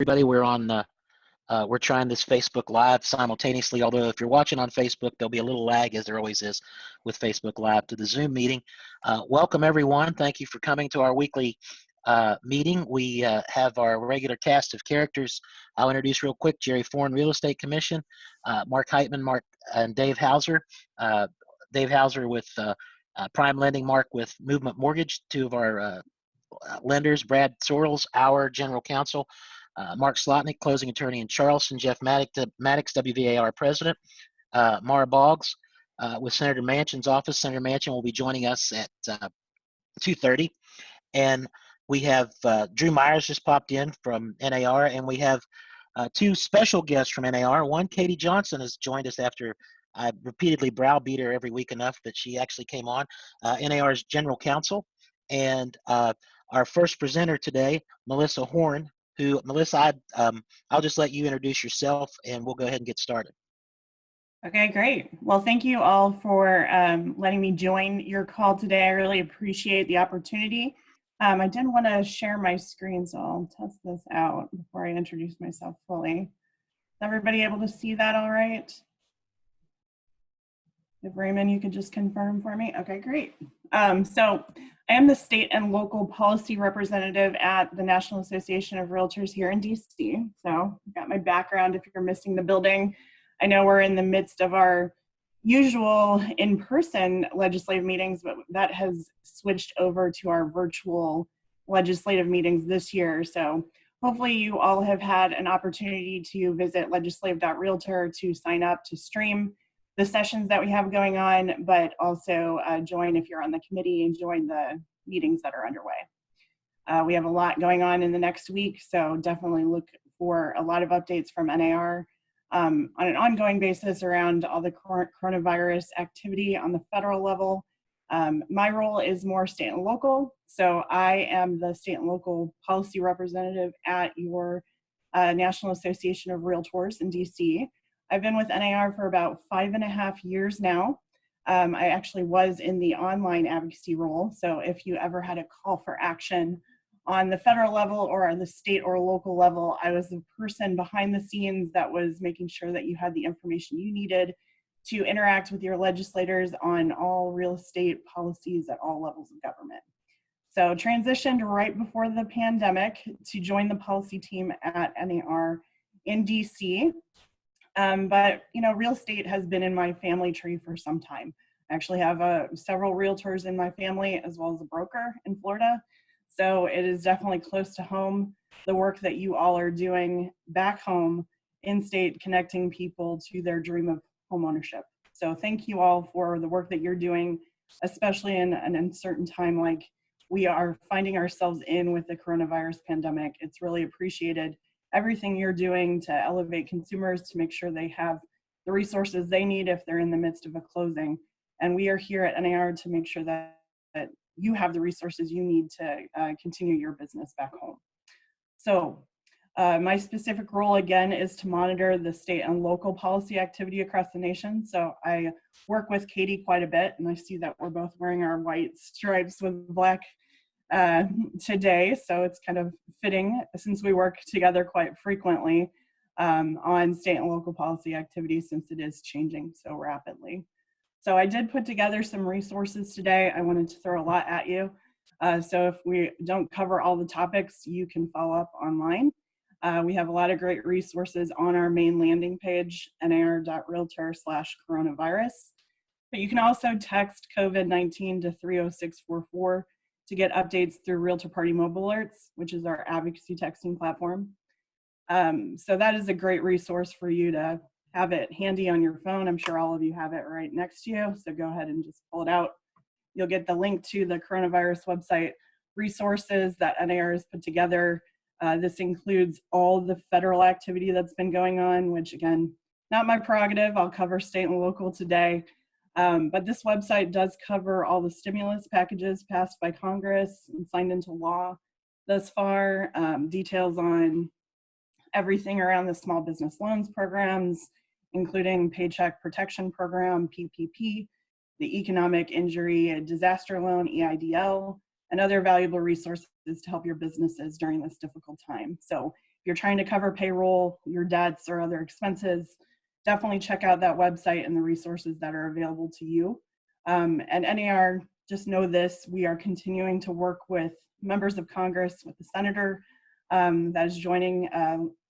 Everybody. We're trying this Facebook Live simultaneously, although if you're watching on Facebook, there'll be a little lag, as there always is with Facebook Live, to the Zoom meeting. Welcome, everyone. Thank you for coming to our weekly meeting. We have our regular cast of characters. I'll introduce real quick: Jerry Foreign, Real Estate Commission, Mark Heitman, and Dave Hauser. Dave Hauser with Prime Lending, Mark with Movement Mortgage, two of our lenders. Brad Sorrells, our general counsel. Mark Slotnick, closing attorney in Charleston. Jeff Maddox, WVAR president. Mara Boggs with Senator Manchin's office. Senator Manchin will be joining us at 2:30. And we have Drew Myers just popped in from NAR, and we have two special guests from NAR. One, Katie Johnson, has joined us after I repeatedly browbeat her every week enough that she actually came on. NAR's general counsel. And our first presenter today, Melissa Horn, who, Melissa, I'll just let you introduce yourself and we'll go ahead and get started. Okay, great. Well, thank you all for letting me join your call today. I really appreciate the opportunity. I did want to share my screen, so I'll test this out before I introduce myself fully. Is everybody able to see that all right? If Raymond, you could just confirm for me. Okay, great. So I am the state and local policy representative at the National Association of Realtors here in DC. So I've got my background if you're missing the building. I know we're in the midst of our usual in-person legislative meetings, but that has switched over to our virtual legislative meetings this year. So hopefully you all have had an opportunity to visit legislative.realtor to sign up to stream the sessions that we have going on, but also join if you're on the committee and join the meetings that are underway. We have a lot going on in the next week, so definitely look for a lot of updates from NAR on an ongoing basis around all the current coronavirus activity on the federal level. My role is more state and local, so I am the state and local policy representative at your National Association of Realtors in DC. I've been with NAR for about 5.5 years now. I actually was in the online advocacy role. So if you ever had a call for action on the federal level or on the state or local level, I was the person behind the scenes that was making sure that you had the information you needed to interact with your legislators on all real estate policies at all levels of government. So transitioned right before the pandemic to join the policy team at NAR in DC. But you know, real estate has been in my family tree for some time. I actually have several realtors in my family, as well as a broker in Florida. So it is definitely close to home, the work that you all are doing back home in state, connecting people to their dream of home ownership. So thank you all for the work that you're doing, especially in an uncertain time like we are finding ourselves in with the coronavirus pandemic. It's really appreciated. Everything you're doing to elevate consumers to make sure they have the resources they need if they're in the midst of a closing. And we are here at NAR to make sure that you have the resources you need to continue your business back home. So my specific role, again, is to monitor the state and local policy activity across the nation. So I work with Katie quite a bit, and I see that we're both wearing our white stripes with black today, so it's kind of fitting since we work together quite frequently on state and local policy activities, since it is changing so rapidly. So I did put together some resources today. I wanted to throw a lot at you. So if we don't cover all the topics, you can follow up online. We have a lot of great resources on our main landing page, nar.realtor/coronavirus. But you can also text COVID-19 to 30644 to get updates through Realtor Party Mobile Alerts, which is our advocacy texting platform. So that is a great resource for you to have it handy on your phone. I'm sure all of you have it right next to you, so go ahead and just pull it out. You'll get the link to the coronavirus website resources that NAR has put together. This includes all the federal activity that's been going on, which again, not my prerogative. I'll cover state and local today. But this website does cover all the stimulus packages passed by Congress and signed into law thus far, details on everything around the small business loans programs, including Paycheck Protection Program, PPP, the Economic Injury Disaster Loan, EIDL, and other valuable resources to help your businesses during this difficult time. So if you're trying to cover payroll, your debts, or other expenses, definitely check out that website and the resources that are available to you. And NAR, just know this, we are continuing to work with members of Congress, with the senator that is joining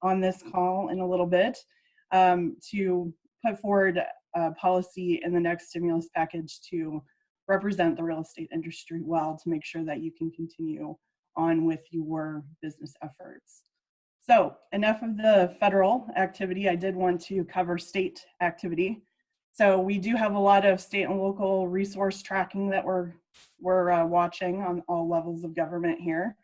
on this call in a little bit, to put forward policy in the next stimulus package to represent the real estate industry well, to make sure that you can continue on with your business efforts. So enough of the federal activity. I did want to cover state activity. So we do have a lot of state and local resource tracking that we're watching on all levels of government here.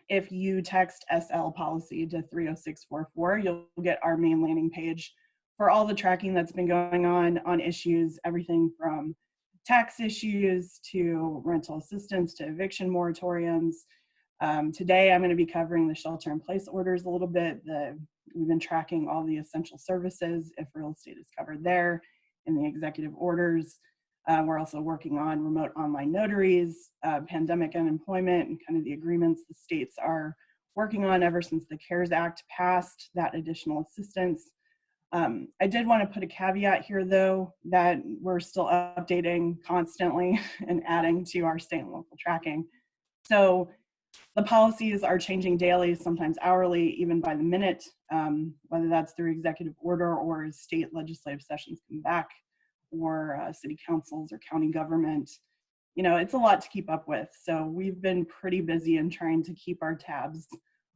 If you text SL policy to 30644, you'll get our main landing page for all the tracking that's been going on issues, everything from tax issues to rental assistance to eviction moratoriums. Today, I'm going to be covering the shelter-in-place orders a little bit. We've been tracking all the essential services, if real estate is covered there, in the executive orders. We're also working on remote online notaries, pandemic unemployment, and kind of the agreements the states are working on ever since the CARES Act passed, that additional assistance. I did want to put a caveat here, though, that we're still updating constantly and adding to our state and local tracking. So the policies are changing daily, sometimes hourly, even by the minute, whether that's through executive order or as state legislative sessions come back, or city councils or county government. You know, it's a lot to keep up with. So we've been pretty busy in trying to keep our tabs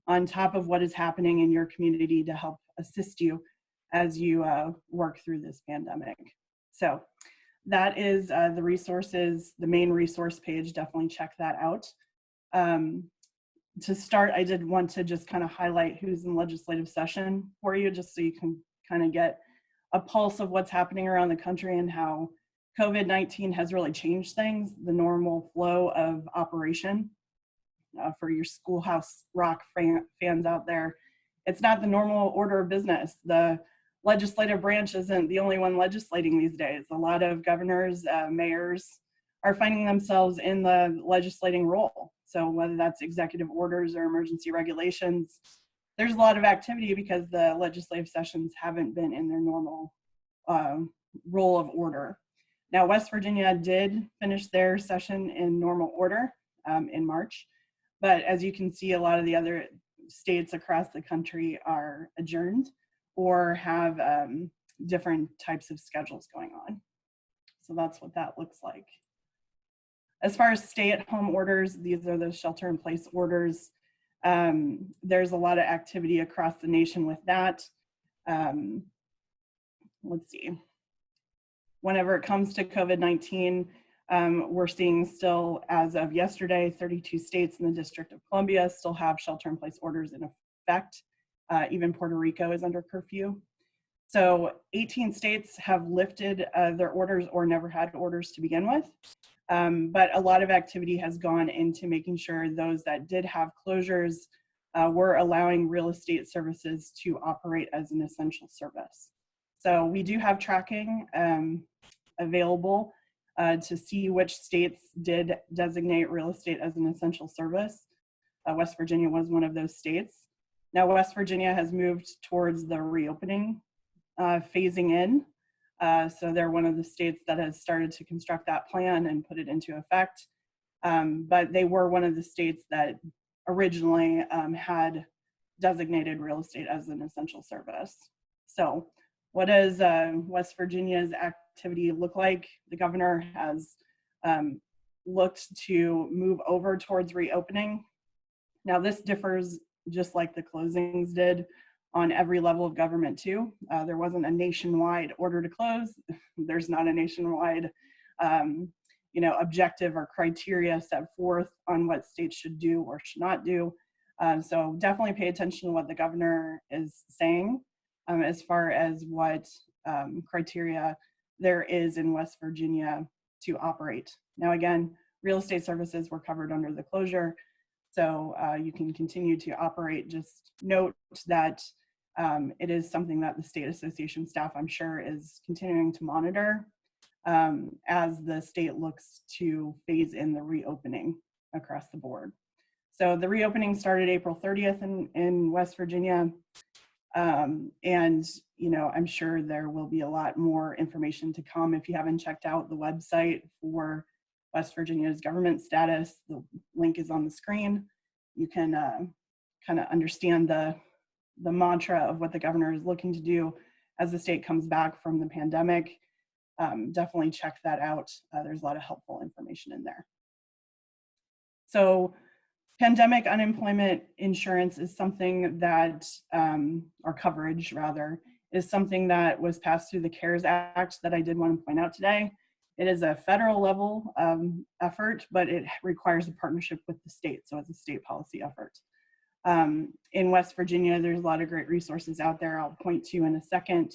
on top of what is happening in your community to help assist you as you work through this pandemic. So that is the resources, the main resource page. Definitely check that out. To start, I did want to just kind of highlight who's in legislative session for you, just so you can kind of get a pulse of what's happening around the country and how COVID-19 has really changed things, the normal flow of operation. For your Schoolhouse Rock fans out there, it's not the normal order of business. The legislative branch isn't the only one legislating these days. A lot of governors, mayors are finding themselves in the legislating role. So whether that's executive orders or emergency regulations, there's a lot of activity because the legislative sessions haven't been in their normal role of order. Now, West Virginia did finish their session in normal order in March, but as you can see, a lot of the other states across the country are adjourned or have different types of schedules going on. So that's what that looks like. As far as stay-at-home orders, these are the shelter-in-place orders. There's a lot of activity across the nation with that. Let's see. Whenever it comes to COVID-19, we're seeing still, as of yesterday, 32 states in the District of Columbia still have shelter-in-place orders in effect. Even Puerto Rico is under curfew. So 18 states have lifted their orders or never had orders to begin with. But a lot of activity has gone into making sure those that did have closures were allowing real estate services to operate as an essential service. So we do have tracking available to see which states did designate real estate as an essential service. West Virginia was one of those states. Now West Virginia has moved towards the reopening, phasing in. So they're one of the states that has started to construct that plan and put it into effect. But they were one of the states that originally had designated real estate as an essential service. So what does West Virginia's activity look like? The governor has looked to move over towards reopening. Now this differs just like the closings did on every level of government too. There wasn't a nationwide order to close. There's not a nationwide objective or criteria set forth on what states should do or should not do. So definitely pay attention to what the governor is saying as far as what criteria there is in West Virginia to operate. Now again, real estate services were covered under the closure, so you can continue to operate. Just note that it is something that the state association staff, I'm sure, is continuing to monitor as the state looks to phase in the reopening across the board. So the reopening started April 30th in West Virginia. And, you know, I'm sure there will be a lot more information to come. If you haven't checked out the website for West Virginia's government status, the link is on the screen. You can kind of understand the mantra of what the governor is looking to do as the state comes back from the pandemic. Definitely check that out. There's a lot of helpful information in there. So pandemic unemployment insurance is something that, or coverage rather, is something that was passed through the CARES Act that I did want to point out today. It is a federal level effort, but it requires a partnership with the state, so it's a state policy effort. In West Virginia, there's a lot of great resources out there I'll point to in a second,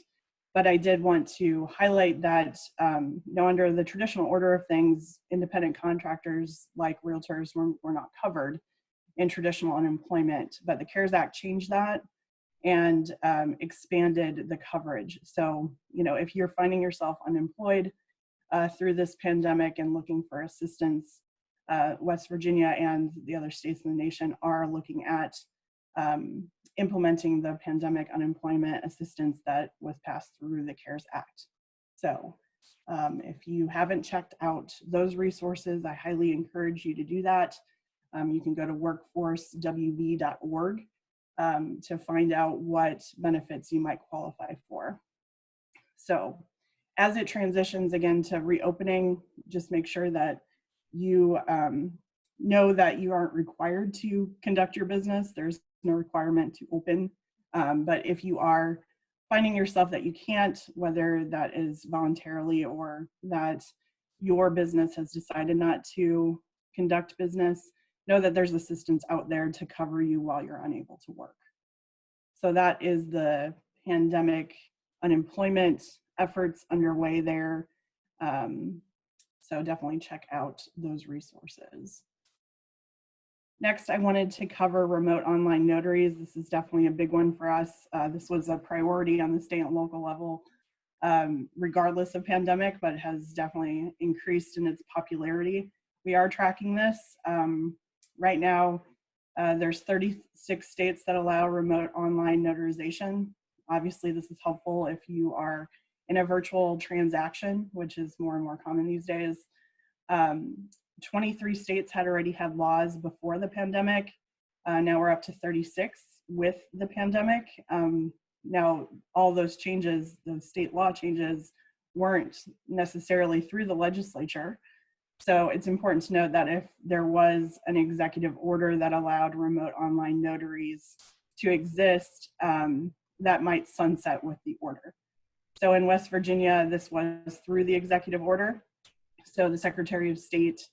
but I did want to highlight that you know, under the traditional order of things, independent contractors like realtors were not covered in traditional unemployment, but the CARES Act changed that and expanded the coverage. So, you know, if you're finding yourself unemployed through this pandemic and looking for assistance, West Virginia and the other states in the nation are looking at implementing the pandemic unemployment assistance that was passed through the CARES Act. So if you haven't checked out those resources, I highly encourage you to do that. You can go to workforcewv.org to find out what benefits you might qualify for. So as it transitions again to reopening, just make sure that you know that you aren't required to conduct your business. There's no requirement to open. But if you are finding yourself that you can't, whether that is voluntarily or that your business has decided not to conduct business, know that there's assistance out there to cover you while you're unable to work. So that is the pandemic unemployment efforts underway there. So definitely check out those resources. Next, I wanted to cover remote online notaries. This is definitely a big one for us. This was a priority on the state and local level, regardless of pandemic, but has definitely increased in its popularity. We are tracking this. Right now, there's 36 states that allow remote online notarization. Obviously, this is helpful if you are in a virtual transaction, which is more and more common these days. 23 states had already had laws before the pandemic. Now we're up to 36 with the pandemic. Now, all those changes, those state law changes, weren't necessarily through the legislature. So it's important to note that if there was an executive order that allowed remote online notaries to exist, that might sunset with the order. So in West Virginia, this was through the executive order. So the Secretary of State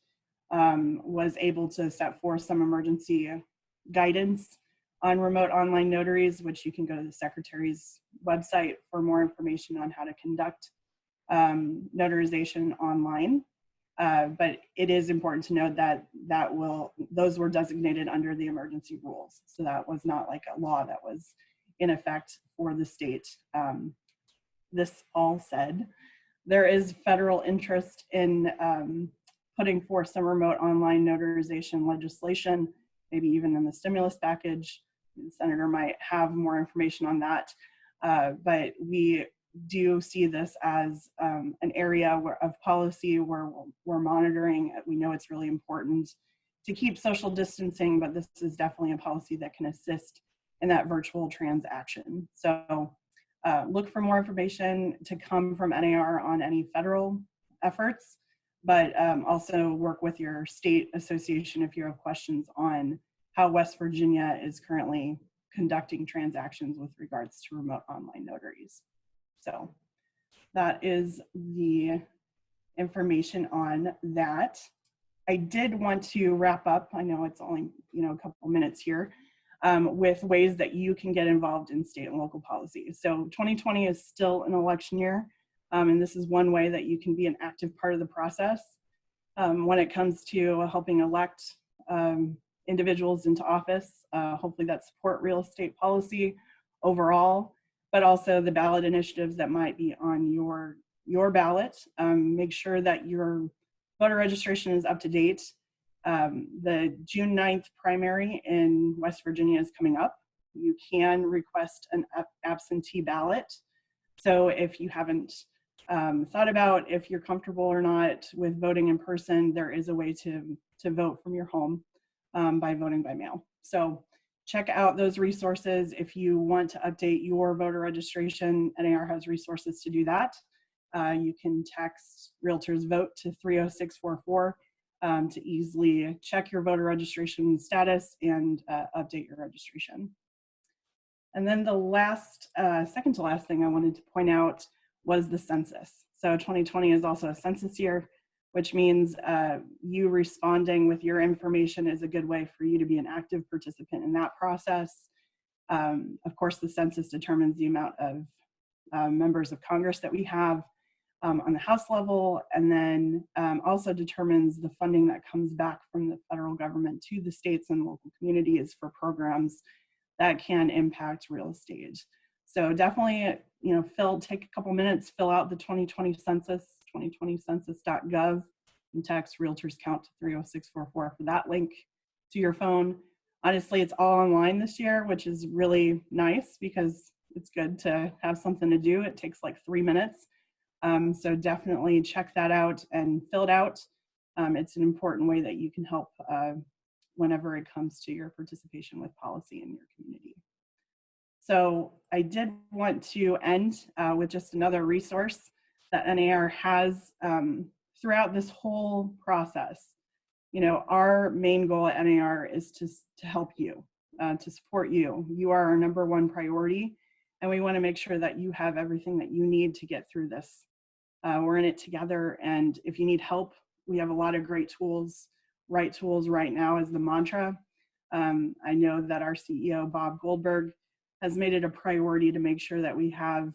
was able to set forth some emergency guidance on remote online notaries, which you can go to the Secretary's website for more information on how to conduct notarization online. But it is important to note that those were designated under the emergency rules. So that was not like a law that was in effect for the state. This all said, there is federal interest in putting forth some remote online notarization legislation, maybe even in the stimulus package. The senator might have more information on that, but we do see this as an area of policy where we're monitoring. We know it's really important to keep social distancing, but this is definitely a policy that can assist in that virtual transaction. So look for more information to come from NAR on any federal efforts, but also work with your state association if you have questions on how West Virginia is currently conducting transactions with regards to remote online notaries. So that is the information on that. I did want to wrap up, I know it's only a couple minutes here, with ways that you can get involved in state and local policy. So 2020 is still an election year, and this is one way that you can be an active part of the process when it comes to helping elect individuals into office, hopefully that support real estate policy overall, but also the ballot initiatives that might be on your ballot. Make sure that your voter registration is up to date The June 9th primary in West Virginia is coming up. You can request an absentee ballot. So if you haven't thought about if you're comfortable or not with voting in person, there is a way to vote from your home by voting by mail. So check out those resources. If you want to update your voter registration, NAR has resources to do that. You can text Realtors Vote to 30644 to easily check your voter registration status and update your registration. And then the last, second to last thing I wanted to point out was the census. So 2020 is also a census year, which means you responding with your information is a good way for you to be an active participant in that process. Of course, the census determines the amount of members of Congress that we have on the House level, and then also determines the funding that comes back from the federal government to the states and local communities for programs that can impact real estate. So definitely, take a couple minutes, fill out the 2020 census, 2020census.gov, and text Realtors Count to 30644 for that link to your phone. Honestly, it's all online this year, which is really nice because it's good to have something to do. It takes like 3 minutes. So definitely check that out and fill it out. It's an important way that you can help whenever it comes to your participation with policy in your community. So I did want to end with just another resource that NAR has throughout this whole process. Our main goal at NAR is to help you, to support you. You are our #1 priority, and we want to make sure that you have everything that you need to get through this. We're in it together, and if you need help, we have a lot of great tools. Right tools right now is the mantra. I know that our CEO, Bob Goldberg, has made it a priority to make sure that we have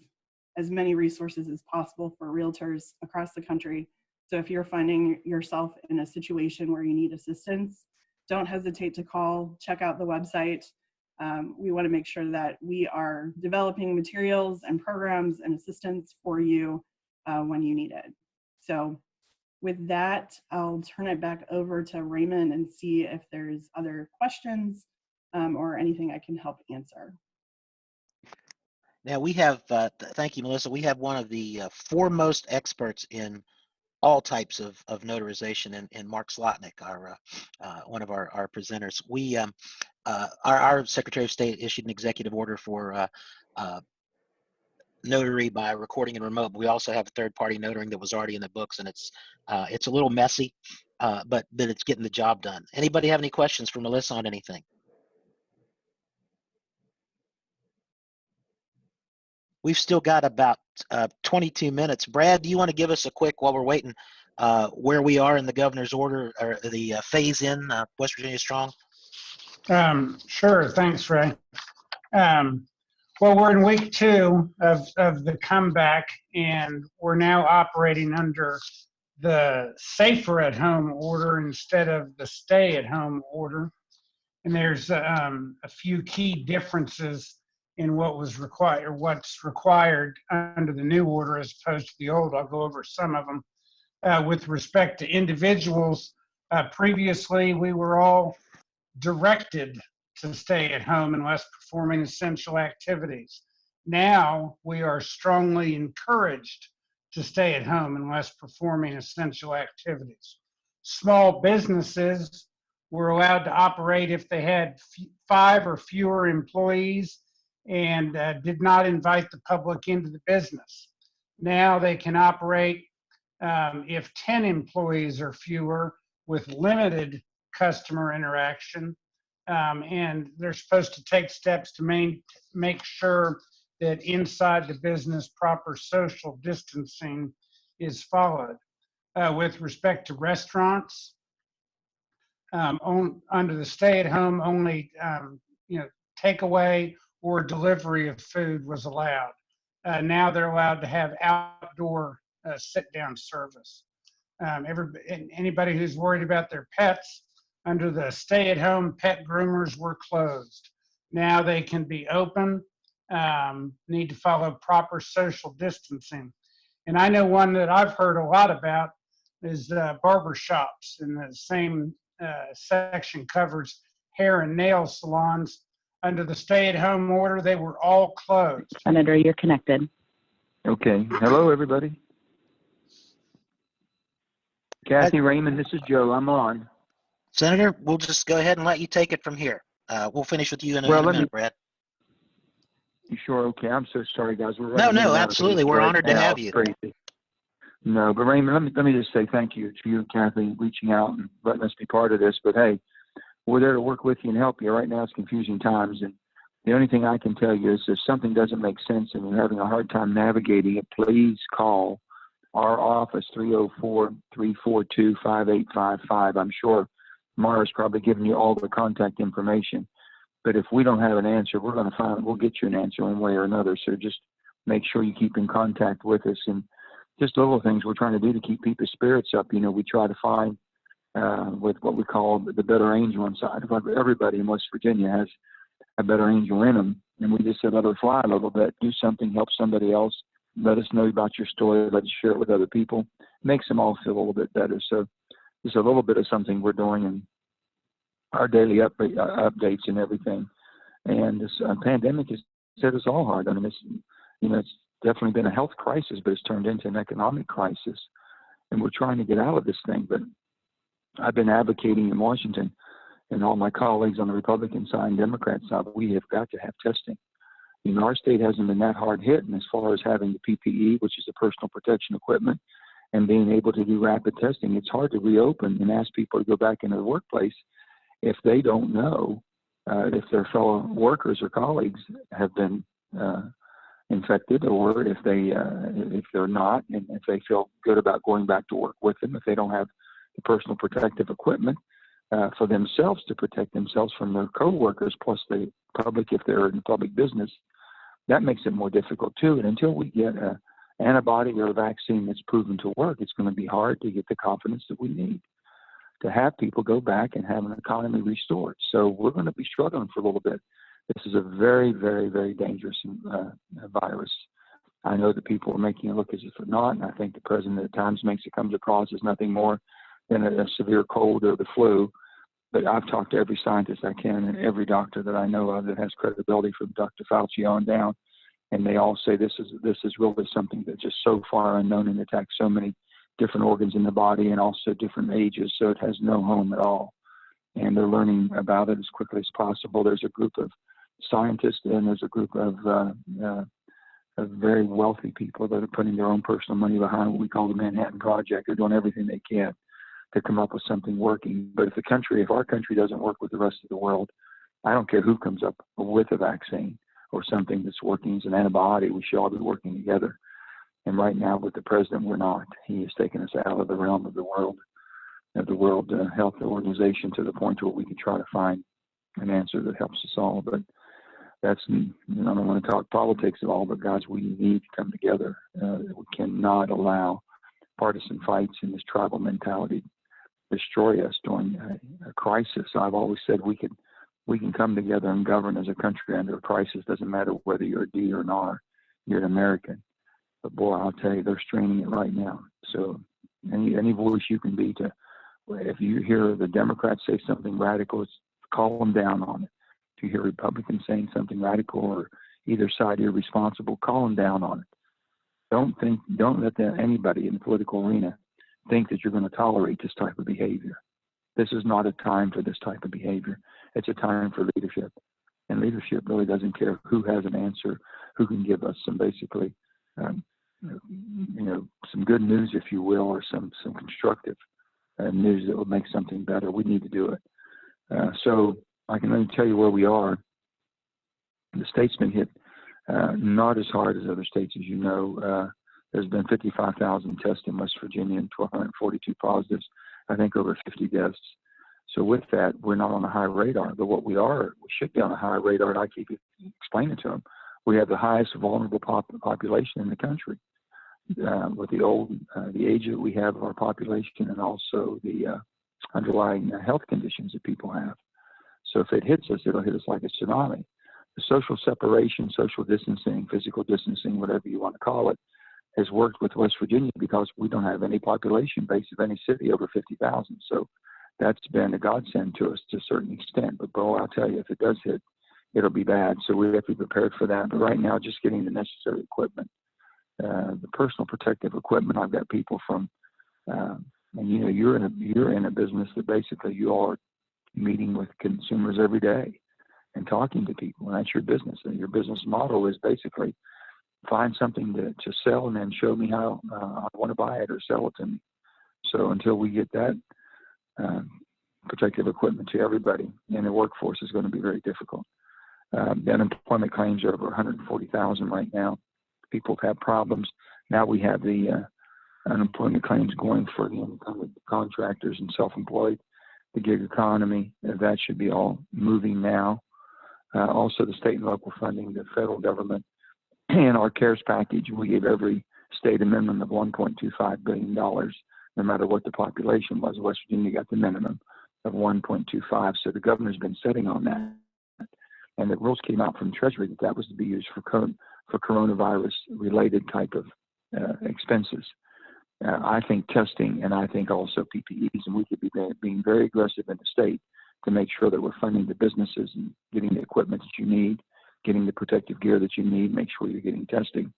as many resources as possible for realtors across the country. So if you're finding yourself in a situation where you need assistance, don't hesitate to call, check out the website. We want to make sure that we are developing materials and programs and assistance for you when you need it. So with that, I'll turn it back over to Raymond and see if there's other questions or anything I can help answer. Now we have, thank you, Melissa. We have one of the foremost experts in all types of notarization, and Mark Slotnick, our one of our presenters. We, our Secretary of State issued an executive order for notary by recording and remote. But we also have a third-party notaring that was already in the books, and it's a little messy, but it's getting the job done. Anybody have any questions for Melissa on anything? We've still got about 22 minutes. Brad, do you want to give us a quick, while we're waiting, where we are in the governor's order, or the phase-in West Virginia Strong? Sure, thanks, Ray. Well, we're in week 2 of the comeback, and we're now operating under the safer at home order instead of the stay at home order. And there's a few key differences in what's required under the new order as opposed to the old. I'll go over some of them. With respect to individuals, previously we were all directed to stay at home unless performing essential activities. Now we are strongly encouraged to stay at home unless performing essential activities. Small businesses were allowed to operate if they had 5 or fewer employees and did not invite the public into the business. Now they can operate if 10 employees or fewer with limited customer interaction, and they're supposed to take steps to make sure that inside the business proper social distancing is followed. With respect to restaurants, under the stay-at-home, only takeaway or delivery of food was allowed. Now they're allowed to have outdoor sit-down service. Anybody who's worried about their pets, under the stay-at-home, pet groomers were closed. Now they can be open, need to follow proper social distancing. And I know one that I've heard a lot about is barber shops, and the same section covers hair and nail salons. Under the stay-at-home order, they were all closed. Senator, you're connected. Okay. Hello, everybody. Kathy Raymond, this is Joe. I'm on. Senator, we'll just go ahead and let you take it from here. We'll finish with you in a Well, minute, Brad. You sure? Okay. I'm so sorry, guys. We're No, running in no, and out of absolutely. things We're right honored to now. have It's you. Crazy. No, but Raymond, let me just say thank you to you and Kathy reaching out and letting us be part of this. But hey, we're there to work with you and help you. Right now, it's confusing times, and the only thing I can tell you is if something doesn't make sense and you're having a hard time navigating it, please call our office, 304-342-5855. I'm sure Mara's probably given you all the contact information. But if we don't have an answer, we'll get you an answer one way or another. So just make sure you keep in contact with us. And just little things we're trying to do to keep people's spirits up. You know, we try to find with what we call the better angel inside. Everybody in West Virginia has a better angel in them. And we just said, let her fly a little bit, do something, help somebody else. Let us know about your story. Let us share it with other people. Makes them all feel a little bit better. So just a little bit of something we're doing in our daily updates and everything. And this pandemic has hit us all hard. I mean, it's definitely been a health crisis, but it's turned into an economic crisis. And we're trying to get out of this thing. But I've been advocating in Washington, and all my colleagues on the Republican side and Democrat side, we have got to have testing. You know, our state hasn't been that hard hit, and as far as having the PPE, which is the personal protection equipment, and being able to do rapid testing, it's hard to reopen and ask people to go back into the workplace if they don't know if their fellow workers or colleagues have been infected, or if they're not, and if they feel good about going back to work with them, if they don't have the personal protective equipment for themselves to protect themselves from their co-workers, plus the public if they're in public business. That makes it more difficult too. And until we get an antibody or a vaccine that's proven to work, it's going to be hard to get the confidence that we need to have people go back and have an economy restored. So we're going to be struggling for a little bit. This is a very, very, very dangerous virus. I know that people are making it look as if it's not, and I think the president at times makes it comes across as nothing more than a severe cold or the flu. But I've talked to every scientist I can and every doctor that I know of that has credibility, from Dr. Fauci on down, and they all say this is really something that's just so far unknown and attacks so many different organs in the body and also different ages, so it has no home at all. And they're learning about it as quickly as possible. There's a group of scientists and there's a group of very wealthy people that are putting their own personal money behind what we call the Manhattan Project. They're doing everything they can to come up with something working. But if our country doesn't work with the rest of the world, I don't care who comes up with a vaccine or something that's working as an antibody, we should all be working together. And right now with the president, we're not. He has taken us out of the realm of the World Health Organization to the point where we can try to find an answer that helps us all. But that's, I don't want to talk politics at all, but guys, we need to come together. We cannot allow partisan fights and this tribal mentality destroy us during a crisis. I've always said we can come together and govern as a country under a crisis. Doesn't matter whether you're a D or an R, you're an American. But boy, I'll tell you, they're straining it right now. So any voice you can be to, if you hear the Democrats say something radical, call them down on it. If you hear Republicans saying something radical or either side irresponsible, call them down on it. Don't let anybody in the political arena think that you're going to tolerate this type of behavior. This is not a time for this type of behavior. It's a time for leadership. And leadership really doesn't care who has an answer, who can give us some basically, some good news, if you will, or some constructive news that will make something better. We need to do it. So I can only tell you where we are. The state's been hit not as hard as other states, as you know. There's been 55,000 tests in West Virginia and 1,242 positives, I think over 50 deaths. So with that, we're not on a high radar, but what we should be on a high radar, and I keep explaining to them. We have the highest vulnerable population in the country with the age that we have of our population, and also the underlying health conditions that people have. So if it hits us, it'll hit us like a tsunami. The social separation, social distancing, physical distancing, whatever you want to call it, has worked with West Virginia because we don't have any population base of any city over 50,000. So that's been a godsend to us to a certain extent. But boy, I'll tell you, if it does hit, it'll be bad. So we have to be prepared for that. But right now, just getting the necessary equipment, the personal protective equipment. I've got people from, and you know, you're in a business that basically you are meeting with consumers every day and talking to people, and that's your business. And your business model is basically find something to sell and then show me how I want to buy it or sell it to me. So until we get that protective equipment to everybody in the workforce is going to be very difficult. The unemployment claims are over 140,000 right now. People have problems. Now we have the unemployment claims going for the independent contractors and self-employed, the gig economy. That should be all moving now. Also the state and local funding, the federal government. In our CARES package, we gave every state a minimum of $1.25 billion, no matter what the population was. West Virginia got the minimum of 1.25. So the governor's been sitting on that. And the rules came out from Treasury that was to be used for coronavirus-related type of expenses. I think testing, and I think also PPEs, and we could be being very aggressive in the state to make sure that we're funding the businesses and getting the equipment that you need, getting the protective gear that you need, make sure you're getting testing,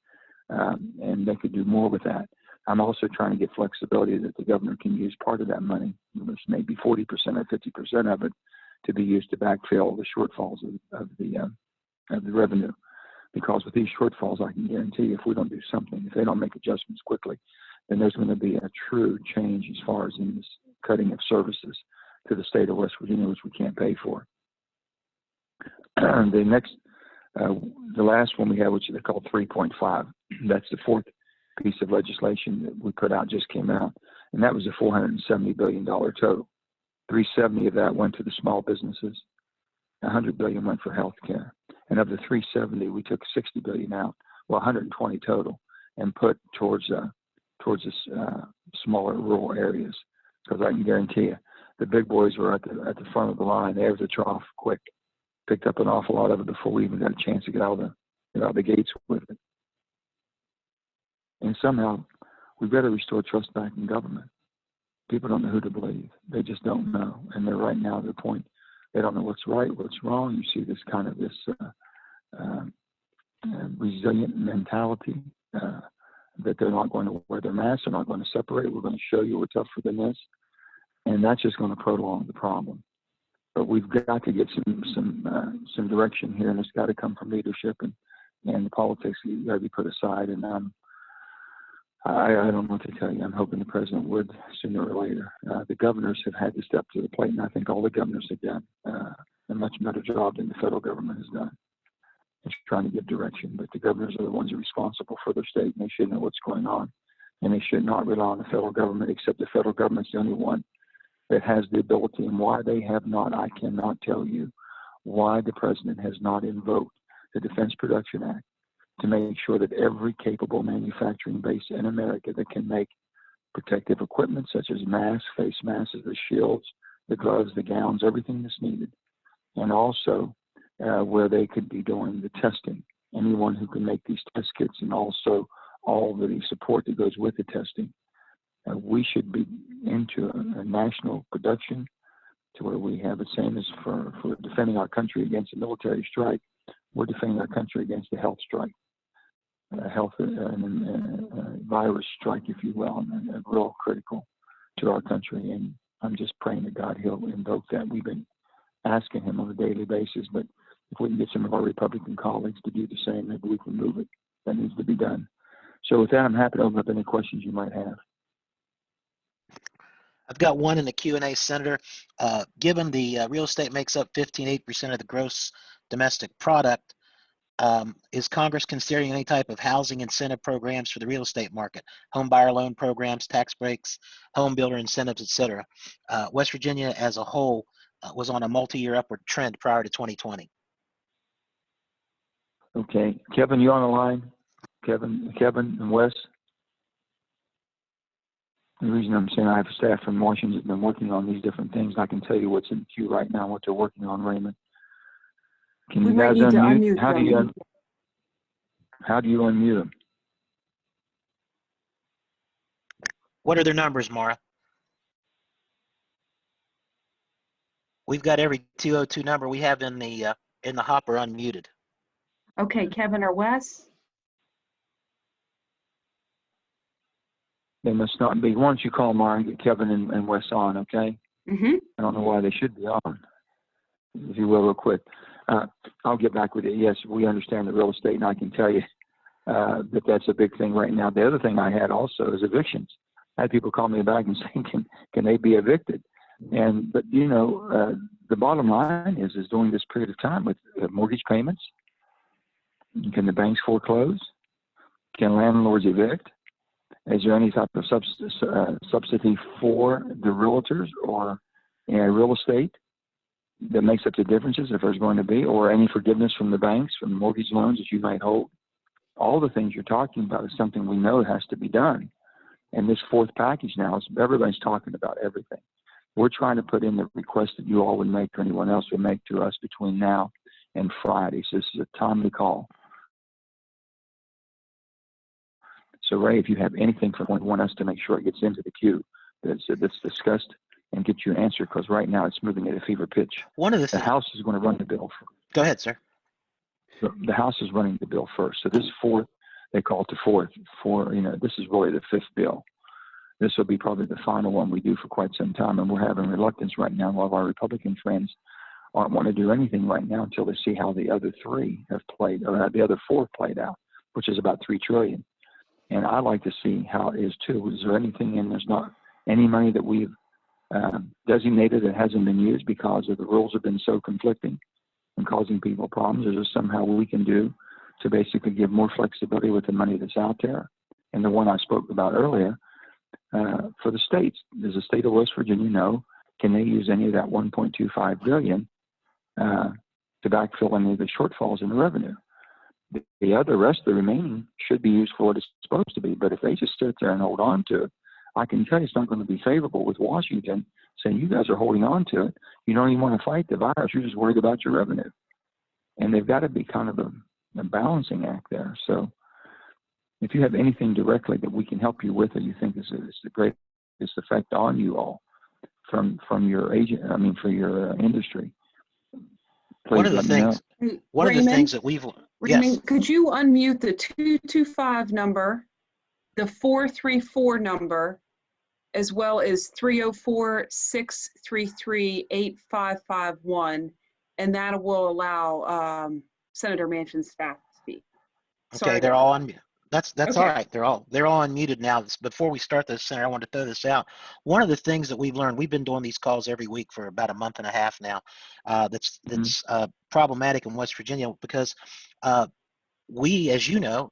and they could do more with that. I'm also trying to get flexibility that the governor can use part of that money, which may be 40% or 50% of it, to be used to backfill the shortfalls of the revenue. Because with these shortfalls, I can guarantee if we don't do something, if they don't make adjustments quickly, then there's going to be a true change as far as in this cutting of services to the state of West Virginia, which we can't pay for. The last one we have, which they call 3.5, that's the fourth piece of legislation that we put out, just came out, and that was a $470 billion total. 370 of that went to the small businesses. 100 billion went for healthcare, and of the 370, we took 60 billion out, well, 120 total, and put towards this smaller rural areas. Because I can guarantee you, the big boys were at the front of the line. There's the trough, quick, picked up an awful lot of it before we even got a chance to get out of the gates with it. And somehow, we've got to restore trust back in government. People don't know who to believe. They just don't know. And they're right now at the point, they don't know what's right, what's wrong. You see this kind of resilient mentality that they're not going to wear their masks, they're not going to separate. We're going to show you we're tougher than this. And that's just going to prolong the problem. But we've got to get some direction here, and it's got to come from leadership, and the politics got to be put aside. And I don't know what to tell you. I'm hoping the president would sooner or later. The governors have had to step to the plate, and I think all the governors have done a much better job than the federal government has done. It's trying to give direction, but the governors are the ones who are responsible for their state, and they should know what's going on. And they should not rely on the federal government, except the federal government's the only one that has the ability. And why they have not, I cannot tell you why the president has not invoked the Defense Production Act to make sure that every capable manufacturing base in America that can make protective equipment such as masks, face masks, the shields, the gloves, the gowns, everything that's needed, and also where they could be doing the testing. Anyone who can make these test kits and also all the support that goes with the testing. We should be into a national production to where we have the same as for defending our country against a military strike. We're defending our country against a health strike, health virus strike, if you will, and real critical to our country. And I'm just praying to God he'll invoke that. We've been asking him on a daily basis, but if we can get some of our Republican colleagues to do the same, maybe we can move it. That needs to be done. So with that, I'm happy to open up any questions you might have. I've got one in the Q&A, Senator. Given the real estate makes up 15.8% of the gross domestic product, is Congress considering any type of housing incentive programs for the real estate market? Home buyer loan programs, tax breaks, home builder incentives, etc. West Virginia as a whole was on a multi-year upward trend prior to 2020. Okay. Kevin, you on the line? Kevin and Wes? The reason I'm saying I have staff from Washington that's been working on these different things. I can tell you what's in the queue right now, what they're working on, Raymond. Can you guys unmute? How do you unmute them? What are their numbers, Mara? We've got every 202 number we have in the hopper unmuted. Okay, Kevin or Wes? They must not be. Why don't you call Mara and get Kevin and Wes on, okay? Mm-hmm. I don't know why they should be on, if you will, real quick. I'll get back with it. Yes, we understand the real estate, and I can tell you that that's a big thing right now. The other thing I had also is evictions. I had people call me back and say, can they be evicted? But you know, the bottom line is during this period of time with mortgage payments, can the banks foreclose? Can landlords evict? Is there any type of subsidy for the realtors or real estate that makes up the differences, if there's going to be, or any forgiveness from the banks, from the mortgage loans that you might hold? All the things you're talking about is something we know has to be done. And this fourth package now, is everybody's talking about everything. We're trying to put in the request that you all would make or anyone else would make to us between now and Friday. So this is a timely call. So Ray, if you have anything from one, want us to make sure it gets into the queue that's discussed and get you an answer, because right now it's moving at a fever pitch. One of the The things. House is going to run the bill. Go ahead, sir. The House is running the bill first. So this fourth, they call it the fourth. This is really the fifth bill. This will be probably the final one we do for quite some time, and we're having reluctance right now. A lot of our Republican friends aren't wanting to do anything right now until they see how the other three have played, or the other four played out, which is about $3 trillion. And I'd like to see how it is too. Is there anything in there's not any money that we've designated that hasn't been used because of the rules have been so conflicting and causing people problems? Is there somehow we can do to basically give more flexibility with the money that's out there? And the one I spoke about earlier, for the states, does the state of West Virginia know, can they use any of that $1.25 billion to backfill any of the shortfalls in the revenue? The rest of the remaining should be used for what it's supposed to be. But if they just sit there and hold on to it, I can tell you it's not going to be favorable with Washington saying, you guys are holding on to it. You don't even want to fight the virus. You're just worried about your revenue. And they've got to be kind of a balancing act there. So if you have anything directly that we can help you with, or you think is the greatest effect on you all from your agent, for your industry, please let me know. One of the things that we've, Raymond, yes. could you unmute the 225 number, the 434 number, as well as 304-633-8551, and that will allow Senator Manchin's staff to speak. Okay, they're all on. That's Okay. all right. They're all unmuted now. Before we start this, Senator, I wanted to throw this out. One of the things that we've learned, we've been doing these calls every week for about a month and a half now. That's problematic in West Virginia because we, as you know,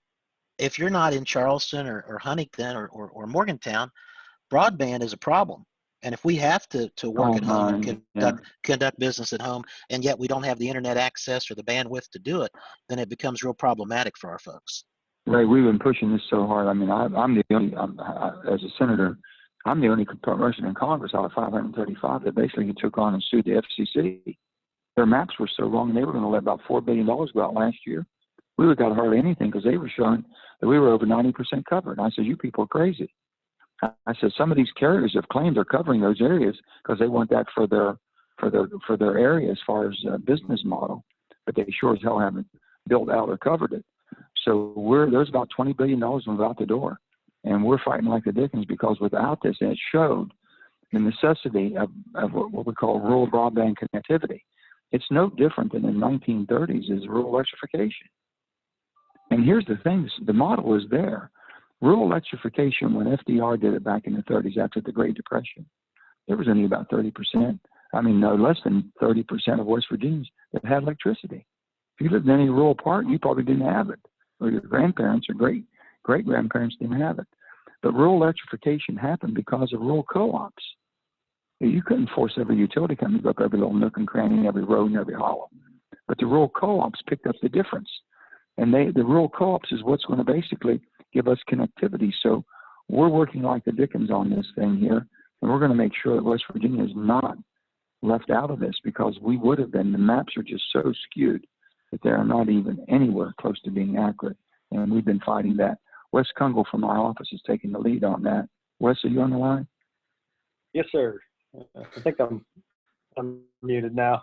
if you're not in Charleston or Huntington or Morgantown, broadband is a problem. And if we have to work at home and conduct business at home, and yet we don't have the internet access or the bandwidth to do it, then it becomes real problematic for our folks. Ray, we've been pushing this so hard. I'm the only, as a senator, I'm the only person in Congress out of 535 that basically took on and sued the FCC. Their maps were so wrong, they were going to let about $4 billion go out last year. We would have got hardly anything because they were showing that we were over 90% covered. And I said, you people are crazy. I said, some of these carriers have claimed they're covering those areas because they want that for their area as far as business model, but they sure as hell haven't built out or covered it. So there's about $20 billion out the door, and we're fighting like the dickens because without this, and it showed the necessity of what we call rural broadband connectivity. It's no different than in the 1930s is rural electrification. And here's the thing, the model is there. Rural electrification, when FDR did it back in the 30s after the Great Depression, there was only about 30%, no less than 30% of West Virginians that had electricity. If you lived in any rural part, you probably didn't have it, or your grandparents or great-grandparents didn't have it. But rural electrification happened because of rural co-ops. You couldn't force every utility company to go up every little nook and cranny, every road and every hollow. But the rural co-ops picked up the difference. And the rural co-ops is what's going to basically give us connectivity. So we're working like the dickens on this thing here, and we're going to make sure that West Virginia is not left out of this because we would have been. The maps are just so skewed that they are not even anywhere close to being accurate, and we've been fighting that. Wes Kungle from my office is taking the lead on that. Wes, are you on the line? Yes, sir. I think I'm I'm muted now.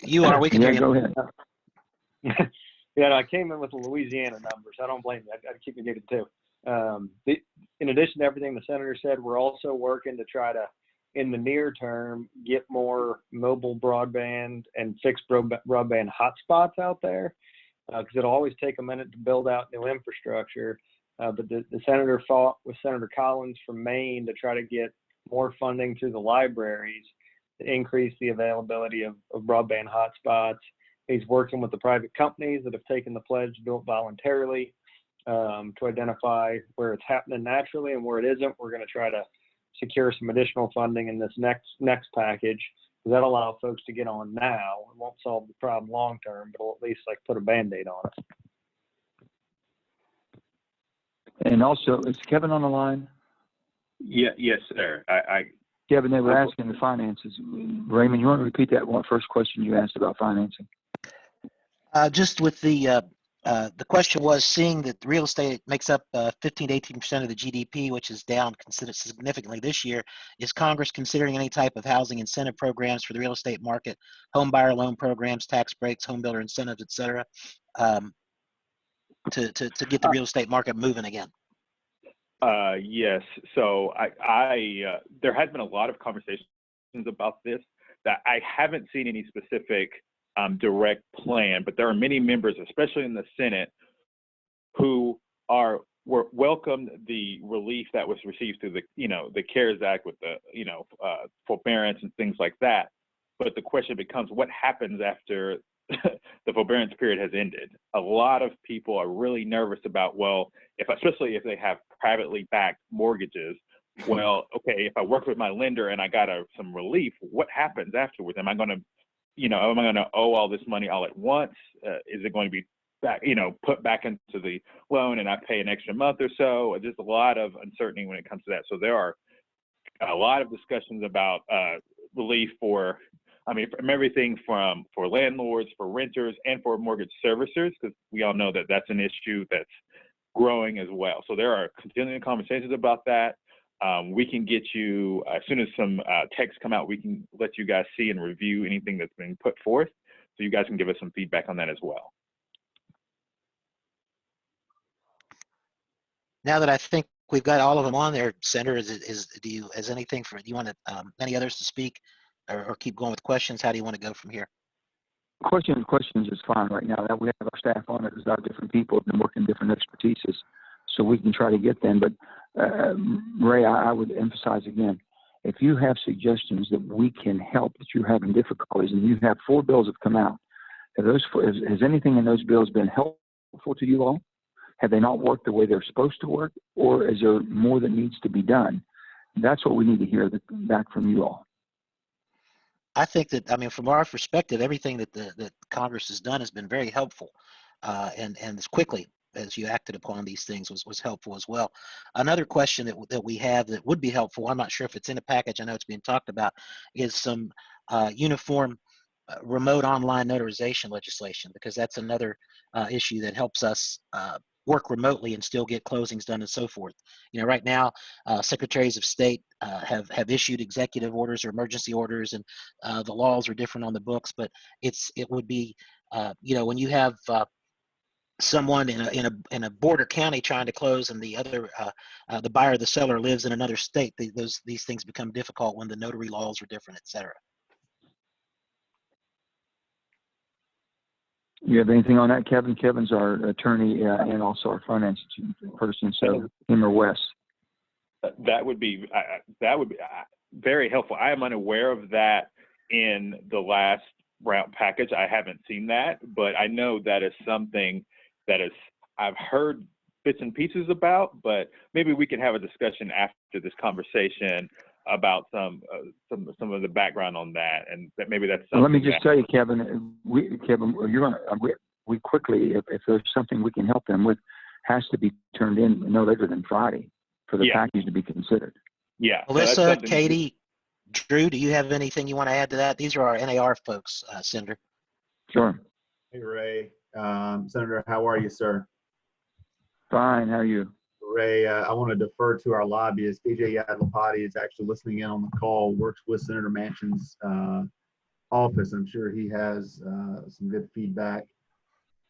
You are. We can hear Yeah, you. go ahead. Yeah, no, I came in with the Louisiana numbers. I don't blame you. I'd keep you muted too. In addition to everything the senator said, we're also working to try to, in the near term, get more mobile broadband and fixed broadband hotspots out there, because it'll always take a minute to build out new infrastructure. But the senator fought with Senator Collins from Maine to try to get more funding through the libraries to increase the availability of broadband hotspots. He's working with the private companies that have taken the pledge to do it voluntarily, to identify where it's happening naturally and where it isn't. We're going to try to secure some additional funding in this next package. That'll allow folks to get on now. It won't solve the problem long term, but it'll at least like put a Band-Aid on it. And also, is Kevin on the line? Yeah, yes, sir. Kevin, they were asking the finances. Raymond, you want to repeat that first question you asked about financing? Just with the question was, seeing that real estate makes up 15 to 18% of the GDP, which is down considered significantly this year, is Congress considering any type of housing incentive programs for the real estate market, home buyer loan programs, tax breaks, home builder incentives, et cetera, to get the real estate market moving again? Yes. So there has been a lot of conversations about this. That I haven't seen any specific direct plan, but there are many members, especially in the Senate, who welcomed the relief that was received through the CARES Act with the forbearance and things like that. But the question becomes, what happens after the forbearance period has ended? A lot of people are really nervous about, well, especially if they have privately backed mortgages. Well, okay, if I work with my lender and I got some relief, what happens afterwards? Am I going to owe all this money all at once? Is it going to be put back into the loan and I pay an extra month or so? There's a lot of uncertainty when it comes to that. So there are a lot of discussions about relief from everything for landlords, for renters, and for mortgage servicers, because we all know that that's an issue that's growing as well. So there are continuing conversations about that. We can get you, as soon as some texts come out, we can let you guys see and review anything that's been put forth, so you guys can give us some feedback on that as well. Now that I think we've got all of them on there, Senator, do you want any others to speak, or keep going with questions? How do you want to go from here? Questions is fine right now. That we have our staff on it. There's our different people have been working different expertises, so we can try to get them. But Ray, I would emphasize again, if you have suggestions that we can help, that you're having difficulties, and you have 4 bills that have come out, has anything in those bills been helpful to you all? Have they not worked the way they're supposed to work, or is there more that needs to be done? That's what we need to hear back from you all. I think that, from our perspective, everything that Congress has done has been very helpful, and as quickly as you acted upon these things was helpful as well. Another question that we have that would be helpful, I'm not sure if it's in a package, I know it's being talked about, is some uniform remote online notarization legislation, because that's another issue that helps us work remotely and still get closings done and so forth. Right now, secretaries of state have issued executive orders or emergency orders, and the laws are different on the books, but it would be, when you have someone in a border county trying to close, and the other the buyer or the seller lives in another state, these things become difficult when the notary laws are different, et cetera. You have anything on that, Kevin? Kevin's our attorney and also our finance person, so him or Wes. That would be very helpful. I am unaware of that in the last round package. I haven't seen that, but I know that is something that I've heard bits and pieces about, but maybe we can have a discussion after this conversation about some of the background on that, and that maybe that's something. Let me just tell you, Kevin, we quickly, if there's something we can help them with, has to be turned in no later than Friday for the package to be considered. Yeah. Melissa, Katie, Drew, do you have anything you want to add to that? These are our NAR folks, Senator. Sure. Hey, Ray. Senator, how are you, sir? Fine. How are you? Ray, I want to defer to our lobbyist. DJ Yadlapati is actually listening in on the call, works with Senator Manchin's office. I'm sure he has some good feedback.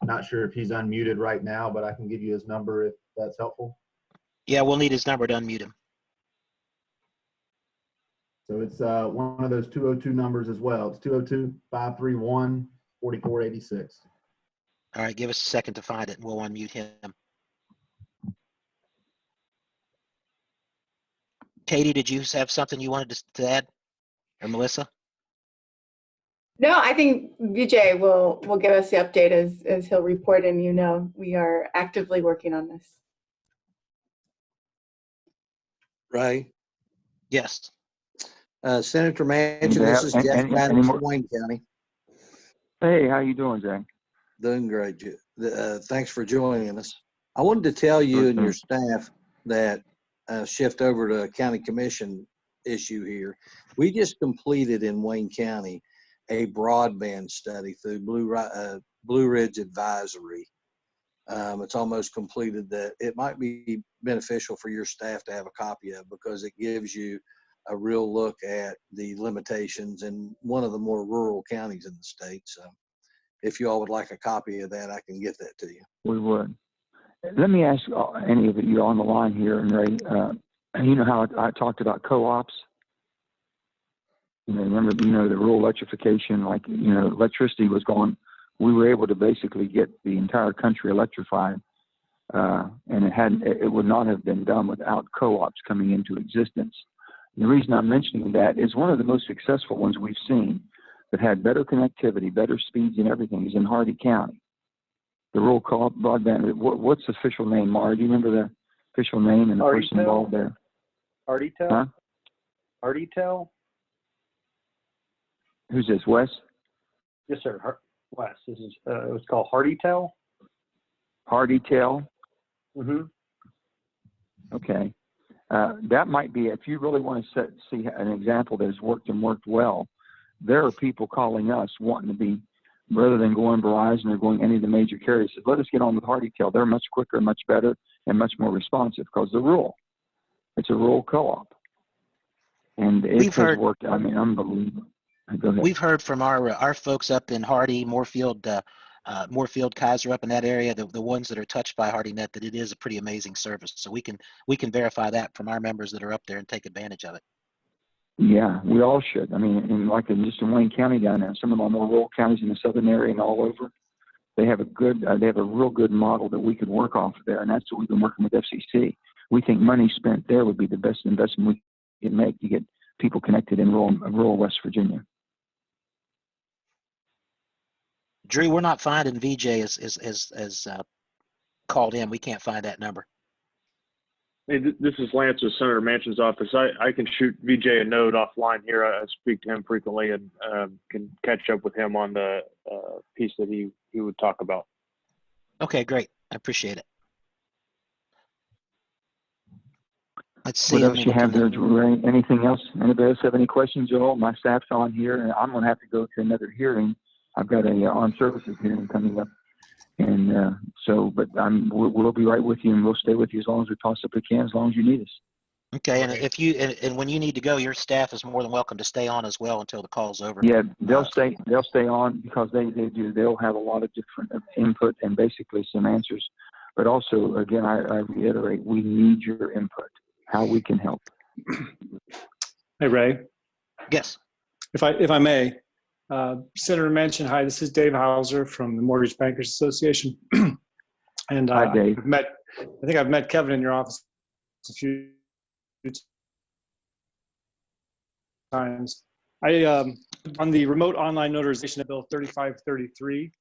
Not sure if he's unmuted right now, but I can give you his number if that's helpful. Yeah, we'll need his number to unmute him. So it's one of those 202 numbers as well. It's 202-531-4486. All right, give us a second to find it and we'll unmute him. Katie, did you have something you wanted to add? Or Melissa? No, I think Vijay will give us the update as he'll report, and we are actively working on this. Ray, Yes. Senator Manchin, this is Jeff Madden from Wayne County. Hey, how you doing, Jay? Doing great. Thanks for joining us. I wanted to tell you and your staff that shift over to county commission issue here. We just completed in Wayne County a broadband study through Blue Ridge Advisory. It's almost completed. That it might be beneficial for your staff to have a copy of, because it gives you a real look at the limitations in one of the more rural counties in the state. So if you all would like a copy of that, I can get that to you. We would. Let me ask any of you on the line here, and Ray, you know how I talked about co-ops? Remember, the rural electrification, like, electricity was going, we were able to basically get the entire country electrified. And it would not have been done without co-ops coming into existence. And the reason I'm mentioning that is one of the most successful ones we've seen that had better connectivity, better speeds and everything is in Hardy County. The rural co-op broadband, what's the official name, Mara? Do you remember the official name and the person involved there? Hardytel? Huh? Hardytel? Who's this, Wes? Yes, sir. Wes. This is, it was called Hardytel. Hardytel? Mm-hmm. Okay. That might be, if you really want to see an example that has worked and worked well, there are people calling us wanting to be, rather than going Verizon or going any of the major carriers, said, let us get on with Hardytel. They're much quicker, much better, and much more responsive because they're rural. It's a rural co-op. And it has worked, I mean, unbelievable. Go ahead. We've heard from our folks up in Hardy, Moorfield, Kaiser, up in that area, the ones that are touched by HardyNet, that it is a pretty amazing service. So we can verify that from our members that are up there and take advantage of it. Yeah, we all should. I mean, just in Wayne County down there, some of our more rural counties in the southern area and all over, they have a real good model that we could work off of there, and that's what we've been working with FCC. We think money spent there would be the best investment we can make to get people connected in rural West Virginia. Drew, we're not finding VJ as called in. We can't find that number. Hey, this is Lance with Senator Manchin's office. I can shoot VJ a note offline here. I speak to him frequently and can catch up with him on the piece that he would talk about. Okay, great. I appreciate it. Let's see. What else you have there, Ray? Anything else? Anybody else have any questions at all? My staff's on here, and I'm going to have to go to another hearing. I've got a armed services hearing coming up. And but we'll be right with you, and we'll stay with you as long as we possibly can, as long as you need us. Okay, and if you and when you need to go, your staff is more than welcome to stay on as well until the call's over. Yeah, they'll stay on because they'll have a lot of different input and basically some answers. But also, again, I reiterate, we need your input, how we can help. Hey, Ray. Yes. If I may. Senator Manchin, hi, this is Dave Hauser from the Mortgage Bankers Association. And hi, Dave. I think I've met Kevin in your office a few times. On the remote online notarization bill 3533,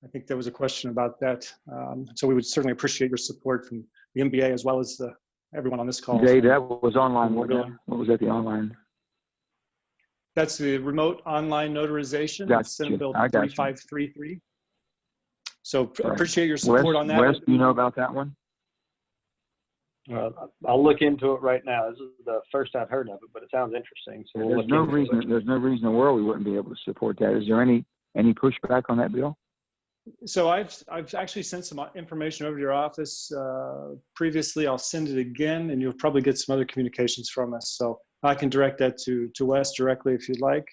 I think there was a question about that. So we would certainly appreciate your support from the MBA as well as everyone on this call. Dave, that was online. What was that, the online? That's the remote online notarization. Gotcha. Senate Bill 3533. So right. Appreciate your support on that. Wes, do you know about that one? I'll look into it right now. This is the first I've heard of it, but it sounds interesting. So we'll there's no reason in the world we wouldn't be able to support that. Is there any pushback on that bill? So I've actually sent some information over to your office previously. I'll send it again, and you'll probably get some other communications from us. So I can direct that to Wes directly if you'd like.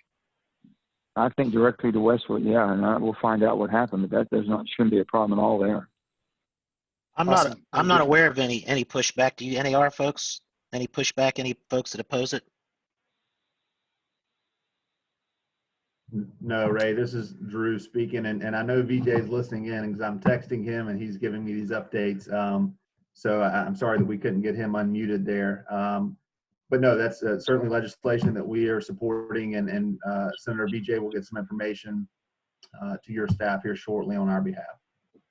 I think directly to Westwood, yeah, and we'll find out what happened. But shouldn't be a problem at all there. I'm Awesome. not aware of any pushback. Do you, NAR folks, any pushback, any folks that oppose it? No, Ray, this is Drew speaking, and I know VJ's listening in because I'm texting him and he's giving me these updates. So I'm sorry that we couldn't get him unmuted there. But no, that's certainly legislation that we are supporting, and Senator VJ will get some information to your staff here shortly on our behalf.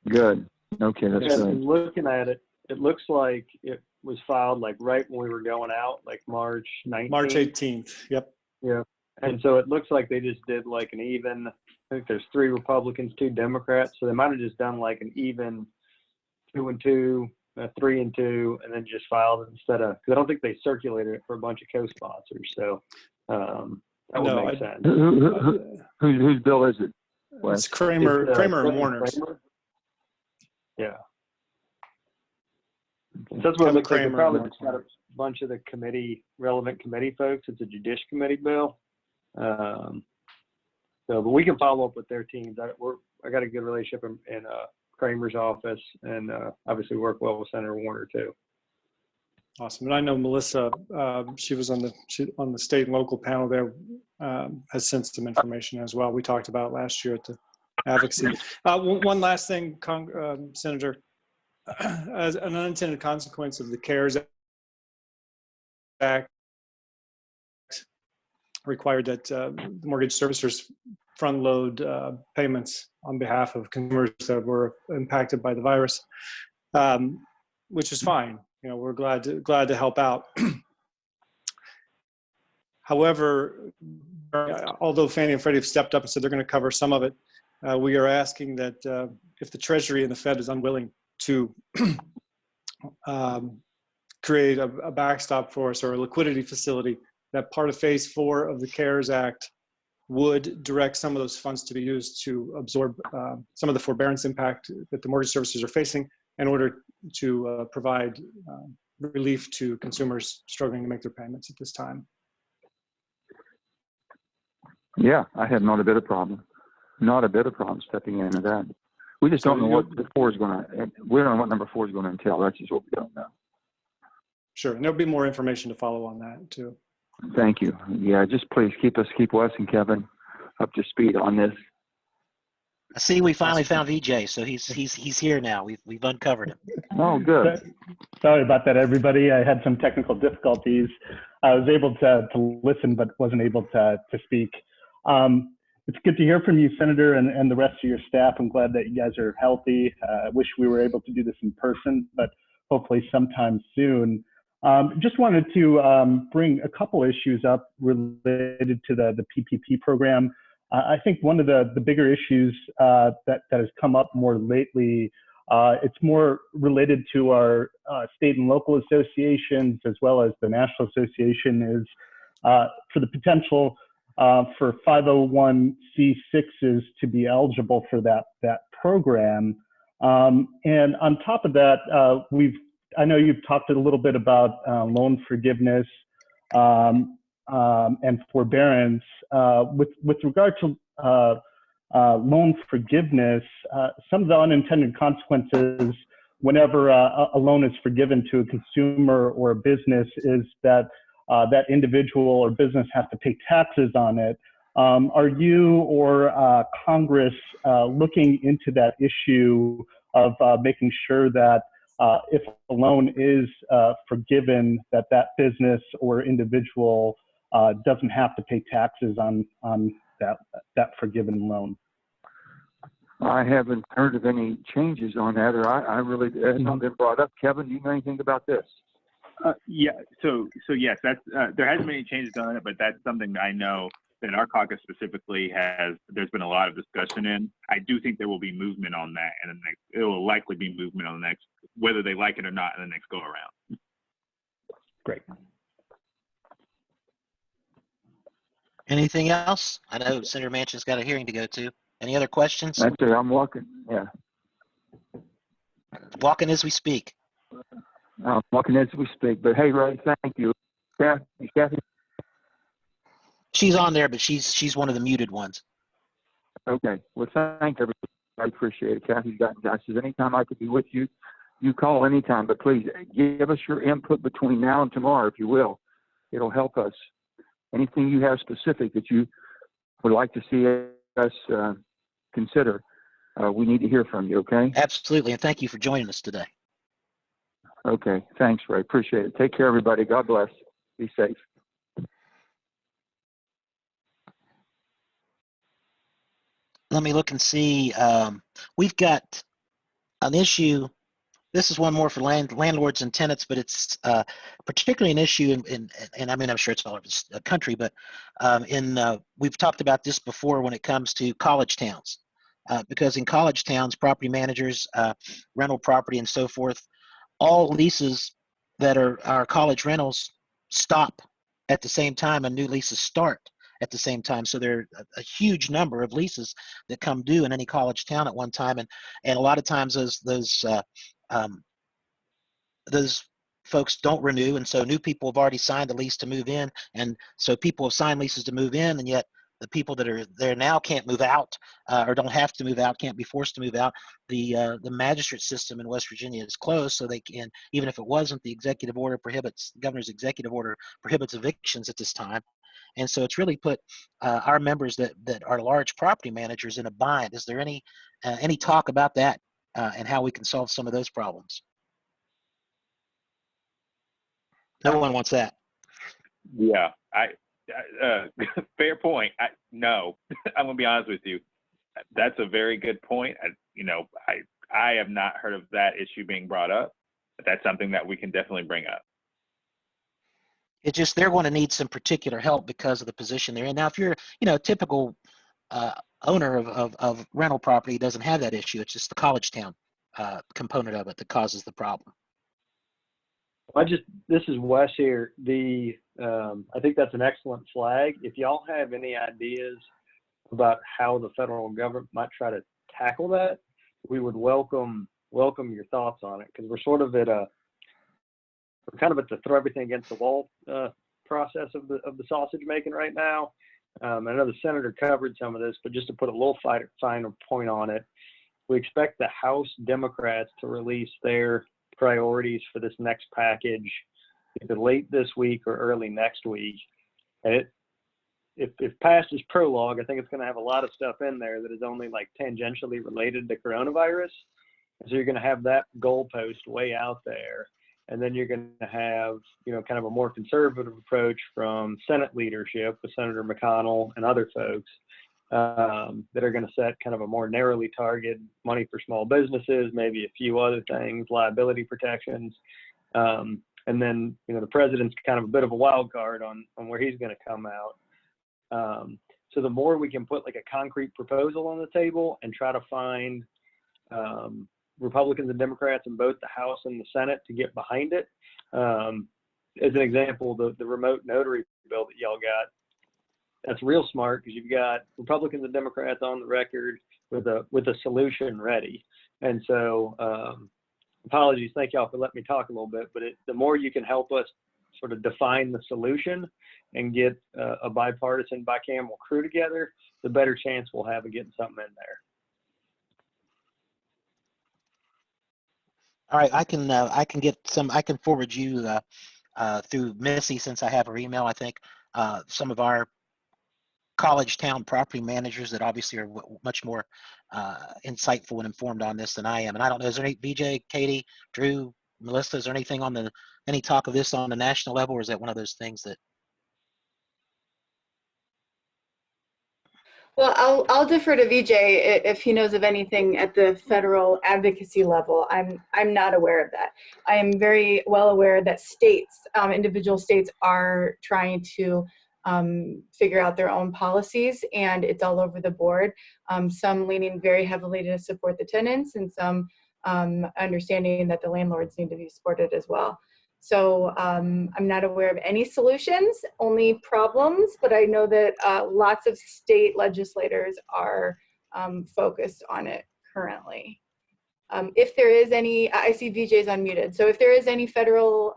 Good. Okay, that's Yeah, good. and looking at it, it looks like it was filed like right when we were going out, like March 19th. March 18th. Yep. Yeah. And so it looks like they just did like an even, I think there's 3 Republicans, 2 Democrats. So they might have just done like an even 2 and 2, 3 and 2, and then just filed it instead of, because I don't think they circulated it for a bunch of co-sponsors. So that would make sense. Whose bill is it? It's Kramer and Warner's. Kramer? Yeah. So that's what it looks like. They probably just got a bunch of the relevant committee folks. It's a Judiciary Committee bill. But we can follow up with their teams. I got a good relationship in Kramer's office, and obviously work well with Senator Warner too. Awesome. And I know Melissa, she was on the state and local panel there, has sent some information as well. We talked about last year at the advocacy. One last thing, Senator, as an unintended consequence of the CARES Act required that the mortgage servicers front load payments on behalf of consumers that were impacted by the virus, which is fine. You know, we're glad to help out. However, although Fannie and Freddie have stepped up and said they're going to cover some of it, we are asking that if the Treasury and the Fed is unwilling to create a backstop for us or a liquidity facility, that part of phase 4 of the CARES Act would direct some of those funds to be used to absorb some of the forbearance impact that the mortgage servicers are facing in order to provide relief to consumers struggling to make their payments at this time. Yeah, I have not a bit of problem. Not a bit of problem stepping into that. We just don't know what the 4 is going to, we don't know what number 4 is going to entail. That's just what we don't know. Sure, and there'll be more information to follow on that too. Thank you. Yeah, just please keep Wes and Kevin up to speed on this. I see we finally found VJ, so he's here now. We've uncovered him. Oh, good. Sorry about that, everybody. I had some technical difficulties. I was able to listen, but wasn't able to speak. It's good to hear from you, Senator, and the rest of your staff. I'm glad that you guys are healthy. I wish we were able to do this in person, but hopefully sometime soon. Just wanted to bring a couple issues up related to the PPP program. I think one of the bigger issues that has come up more lately, it's more related to our state and local associations as well as the National Association, is for the potential for 501c6s to be eligible for that program. And on top of that, I know you've talked a little bit about loan forgiveness and forbearance. With regard to loan forgiveness, some of the unintended consequences whenever a loan is forgiven to a consumer or a business is that that individual or business has to pay taxes on it. Are you or Congress looking into that issue of making sure that if a loan is forgiven, that business or individual doesn't have to pay taxes on that forgiven loan? I haven't heard of any changes on that, or I really, it's not been brought up. Kevin, do you know anything about this? Yeah, so yes, that's there hasn't been any changes on it, but that's something I know that our caucus specifically there's been a lot of discussion in. I do think there will be movement on that, and it will likely be movement on the next, whether they like it or not, in the next go around. Great. Anything else? I know Senator Manchin's got a hearing to go to. Any other questions? That's it. I'm walking. Yeah. Walking as we speak. I'm walking as we speak. But hey, Ray, thank you. Kathy? She's on there, but she's one of the muted ones. Okay. Well, thank everybody. I appreciate it. Kathy's got guys. Anytime I could be with you, you call anytime. But please give us your input between now and tomorrow, if you will. It'll help us. Anything you have specific that you would like to see us consider, we need to hear from you. Okay. Absolutely, and thank you for joining us today. Okay. Thanks, Ray. Appreciate it. Take care, everybody. God bless. Be safe. Let me look and see. We've got an issue. This is one more for landlords and tenants, but it's particularly an issue and I mean, I'm sure it's all over the country, but we've talked about this before when it comes to college towns, because in college towns, property managers, rental property and so forth, all leases that are college rentals stop at the same time and new leases start at the same time. So there are a huge number of leases that come due in any college town at one time, and a lot of times those folks don't renew, and so new people have already signed a lease to move in, and so people have signed leases to move in, and yet the people that are there now can't move out, or don't have to move out, can't be forced to move out. The magistrate system in West Virginia is closed, so they can, even if it wasn't, the governor's executive order prohibits evictions at this time. And so it's really put our members that are large property managers in a bind. Is there any talk about that and how we can solve some of those problems? No one wants that. Yeah, fair point. No, I'm gonna be honest with you. That's a very good point. I have not heard of that issue being brought up, but that's something that we can definitely bring up. It's just they're going to need some particular help because of the position they're in. Now, if you're, a typical owner of rental property, doesn't have that issue. It's just the college town component of it that causes the problem. This is Wes here. I think that's an excellent flag. If y'all have any ideas about how the federal government might try to tackle that, we would welcome your thoughts on it, because we're kind of at the throw everything against the wall process of the sausage making right now. I know the senator covered some of this, but just to put a little finer point on it, we expect the House Democrats to release their priorities for this next package either late this week or early next week. And if passed as prologue, I think it's going to have a lot of stuff in there that is only like tangentially related to coronavirus. So you're going to have that goalpost way out there. And then you're going to have, kind of a more conservative approach from Senate leadership with Senator McConnell and other folks that are going to set kind of a more narrowly targeted money for small businesses, maybe a few other things, liability protections. And then, the president's kind of a bit of a wild card on where he's going to come out. So the more we can put like a concrete proposal on the table and try to find Republicans and Democrats in both the House and the Senate to get behind it. As an example, the remote notary bill that y'all got, that's real smart because you've got Republicans and Democrats on the record with a solution ready. And so, apologies, thank y'all for letting me talk a little bit, but the more you can help us sort of define the solution and get a bipartisan, bicameral crew together, the better chance we'll have of getting something in there. All right, I can forward you through Missy, since I have her email, I think, some of our college town property managers that obviously are much more insightful and informed on this than I am. And I don't know, is there any, VJ, Katie, Drew, Melissa, is there anything any talk of this on the national level, or is that one of those things that? Well, I'll defer to VJ if he knows of anything at the federal advocacy level. I'm not aware of that. I am very well aware that individual states are trying to figure out their own policies, and it's all over the board. Some leaning very heavily to support the tenants, and some understanding that the landlords need to be supported as well. So I'm not aware of any solutions, only problems, but I know that lots of state legislators are focused on it currently. If there is any, I see VJ's unmuted. So if there is any federal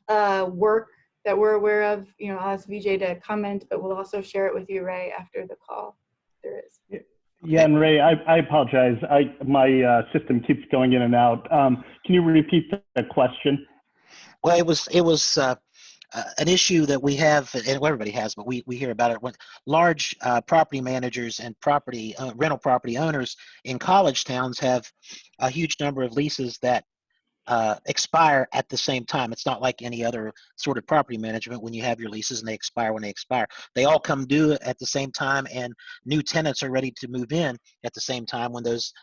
work that we're aware of, I'll ask VJ to comment, but we'll also share it with you, Ray, after the call. there is. Yeah, and Ray, I apologize. My system keeps going in and out. Can you repeat the question? Well, it was an issue that we have, and everybody has, but we hear about it when large property managers and property rental property owners in college towns have a huge number of leases that expire at the same time. It's not like any other sort of property management when you have your leases and they expire when they expire. They all come due at the same time, and new tenants are ready to move in at the same time when those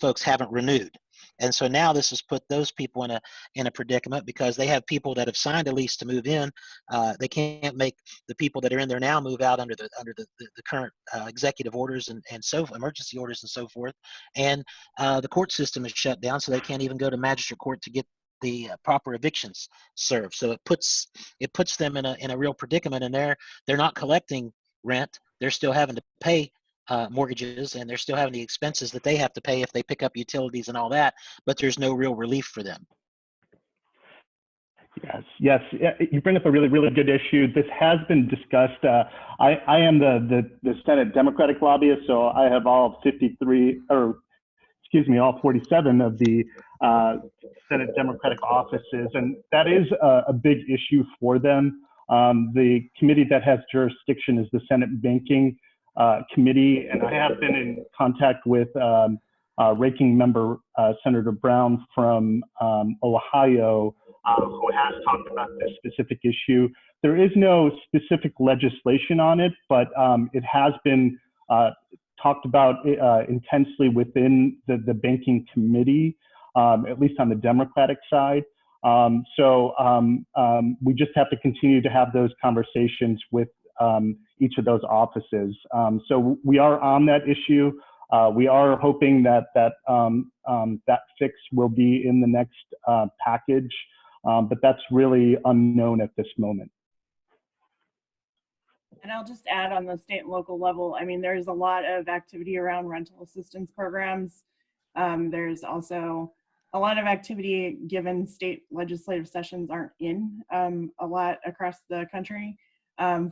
folks haven't renewed. And so now this has put those people in a predicament because they have people that have signed a lease to move in. They can't make the people that are in there now move out under the current executive orders and emergency orders and so forth. And the court system is shut down, so they can't even go to magistrate court to get the proper evictions served. So it puts them in a real predicament, and they're not collecting rent. They're still having to pay mortgages, and they're still having the expenses that they have to pay if they pick up utilities and all that, but there's no real relief for them. Yes. Yeah, you bring up a really, really good issue. This has been discussed. I am the Senate Democratic lobbyist, so I have all 47 of the Senate Democratic offices, and that is a big issue for them. The committee that has jurisdiction is the Senate Banking Committee, and I have been in contact with Ranking Member Senator Brown from Ohio, who has talked about this specific issue. There is no specific legislation on it, but it has been talked about intensely within the Banking Committee, at least on the Democratic side. We just have to continue to have those conversations with each of those offices. So we are on that issue. We are hoping that fix will be in the next package, but that's really unknown at this moment. And I'll just add on the state and local level, I mean, there's a lot of activity around rental assistance programs. There's also a lot of activity given state legislative sessions aren't in a lot across the country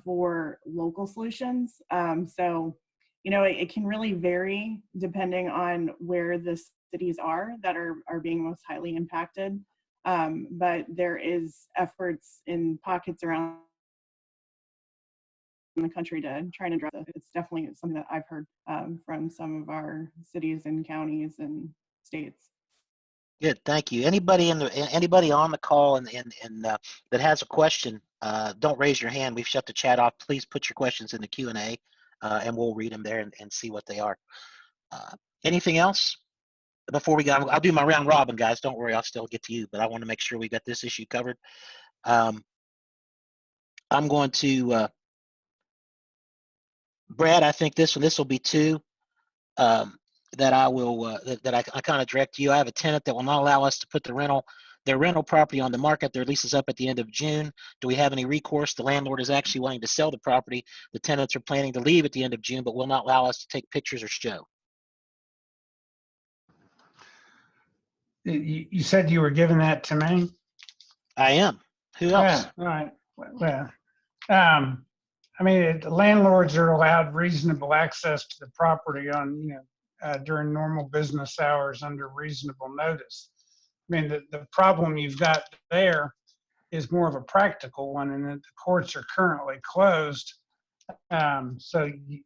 for local solutions. So, you know, it can really vary depending on where the cities are that are being most highly impacted. But there is efforts in pockets around the country to try and address it. It's definitely something that I've heard from some of our cities and counties and states. Good, thank you. Anybody on the call and that has a question, don't raise your hand. We've shut the chat off. Please put your questions in the Q&A, and we'll read them there and see what they are. Anything else before we go? I'll do my round robin, guys. Don't worry, I'll still get to you, but I want to make sure we got this issue covered. I'm going to Brad. I think this will be two. That I will that I kind of direct to you. I have a tenant that will not allow us to put their rental property on the market. Their lease is up at the end of June. Do we have any recourse? The landlord is actually wanting to sell the property. The tenants are planning to leave at the end of June, but will not allow us to take pictures or show. You said you were giving that to me? I am. Who else? Yeah, all right. Well, I mean, landlords are allowed reasonable access to the property on, during normal business hours under reasonable notice. I mean, the problem you've got there is more of a practical one, and that the courts are currently closed. So you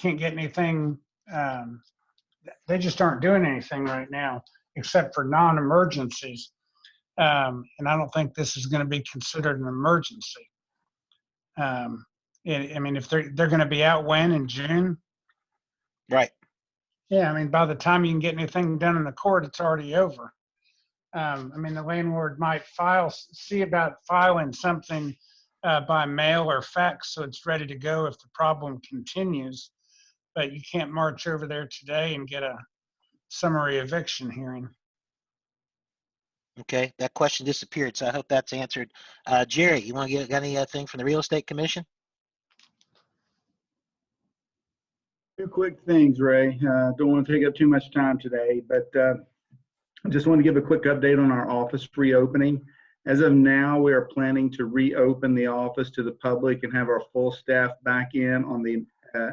can't get anything, they just aren't doing anything right now except for non-emergencies. And I don't think this is going to be considered an emergency. I mean, if they're going to be out when, in June? Right. Yeah, I mean, by the time you can get anything done in the court, it's already over. I mean, the landlord might see about filing something by mail or fax so it's ready to go if the problem continues, but you can't march over there today and get a summary eviction hearing. Okay, that question disappeared, so I hope that's answered. Jerry, you want to get anything from the Real Estate Commission? Two quick things, Ray. Don't want to take up too much time today, but I just want to give a quick update on our office reopening. As of now, we are planning to reopen the office to the public and have our full staff back in on the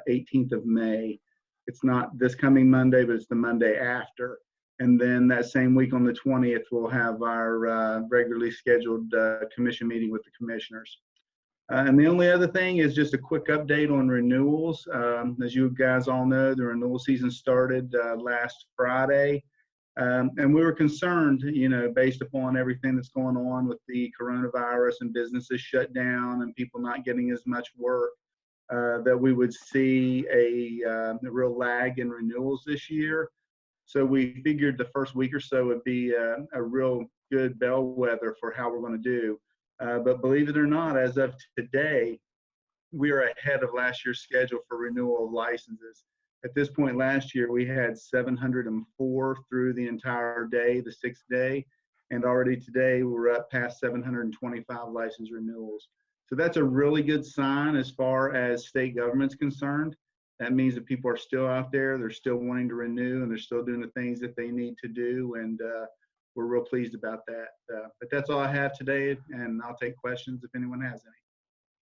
18th of May. It's not this coming Monday, but it's the Monday after. And then that same week on the 20th, we'll have our regularly scheduled commission meeting with the commissioners. And the only other thing is just a quick update on renewals. As you guys all know, the renewal season started last Friday. And we were concerned, you know, based upon everything that's going on with the coronavirus and businesses shut down and people not getting as much work, that we would see a real lag in renewals this year. So we figured the first week or so would be a real good bellwether for how we're going to do. But believe it or not, as of today, we are ahead of last year's schedule for renewal of licenses. At this point last year, we had 704 through the entire day, the 6th day, and already today we're up past 725 license renewals. So that's a really good sign as far as state government's concerned. That means that people are still out there, they're still wanting to renew, and they're still doing the things that they need to do, and we're real pleased about that. But that's all I have today, and I'll take questions if anyone has any.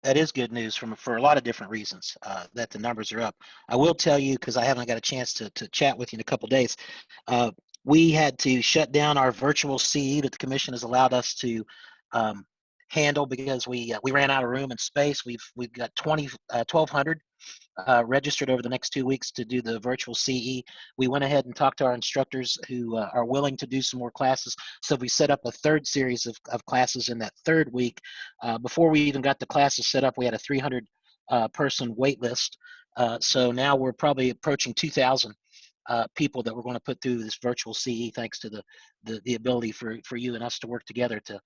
That is good news for a lot of different reasons, that the numbers are up. I will tell you, because I haven't got a chance to chat with you in a couple of days, we had to shut down our virtual CE that the commission has allowed us to handle because we ran out of room and space. We've got 1,200 registered over the next 2 weeks to do the virtual CE. We went ahead and talked to our instructors who are willing to do some more classes. So we set up a third series of classes in that third week. Before we even got the classes set up, we had a 300 person wait list. So now we're probably approaching 2,000 people that we're going to put through this virtual CE, thanks to the ability for you and us to work together to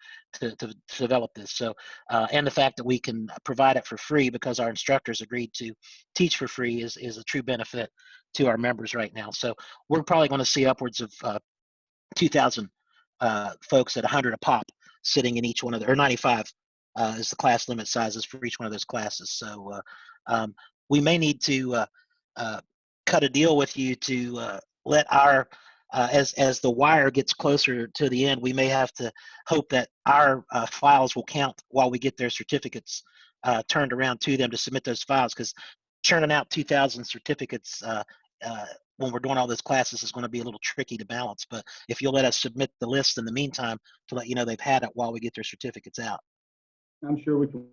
develop this. So and the fact that we can provide it for free because our instructors agreed to teach for free is a true benefit to our members right now. So we're probably going to see upwards of 2,000 folks at 100 a pop sitting in each one of the, or 95 is the class limit sizes for each one of those classes. So we may need to cut a deal with you to let our as the wire gets closer to the end, we may have to hope that our files will count while we get their certificates turned around to them to submit those files, because churning out 2,000 certificates when we're doing all those classes is going to be a little tricky to balance. But if you'll let us submit the list in the meantime to let you know they've had it while we get their certificates out. I'm sure we can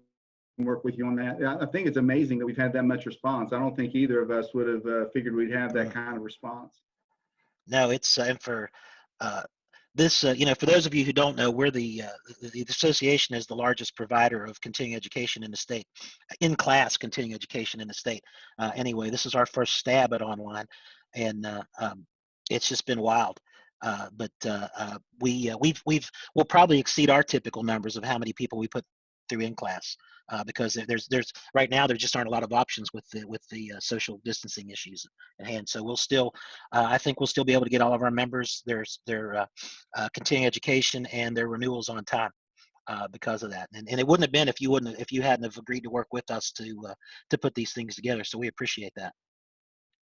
work with you on that. I think it's amazing that we've had that much response. I don't think either of us would have figured we'd have that kind of response. No, it's and for this, you know, for those of you who don't know, we're the association is the largest provider of continuing education in the state, in-class continuing education in the state. Anyway, this is our first stab at online, and it's just been wild. But we'll probably exceed our typical numbers of how many people we put through in class, because there's right now there just aren't a lot of options with the social distancing issues at hand. So we'll still, I think we'll still be able to get all of our members their continuing education and their renewals on time because of that. And it wouldn't have been if you hadn't have agreed to work with us to put these things together. So we appreciate that.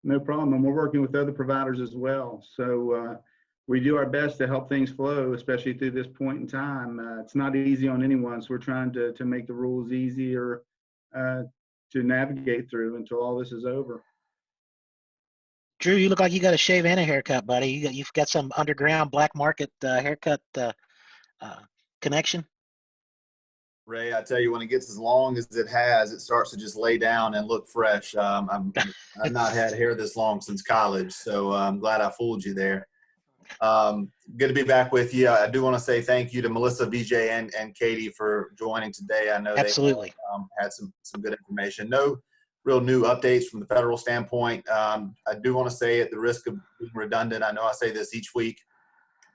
No problem. And we're working with other providers as well. So we do our best to help things flow, especially through this point in time. It's not easy on anyone, so we're trying to make the rules easier to navigate through until all this is over. Drew, you look like you got a shave and a haircut, buddy. You've got some underground black market haircut connection. Ray, I tell you, when it gets as long as it has, it starts to just lay down and look fresh. I've not had hair this long since college, so I'm glad I fooled you there. Good to be back with you. I do want to say thank you to Melissa, VJ, and Katie for joining today. I know Absolutely. they had some good information. No real new updates from the federal standpoint. I do want to say, at the risk of being redundant, I know I say this each week,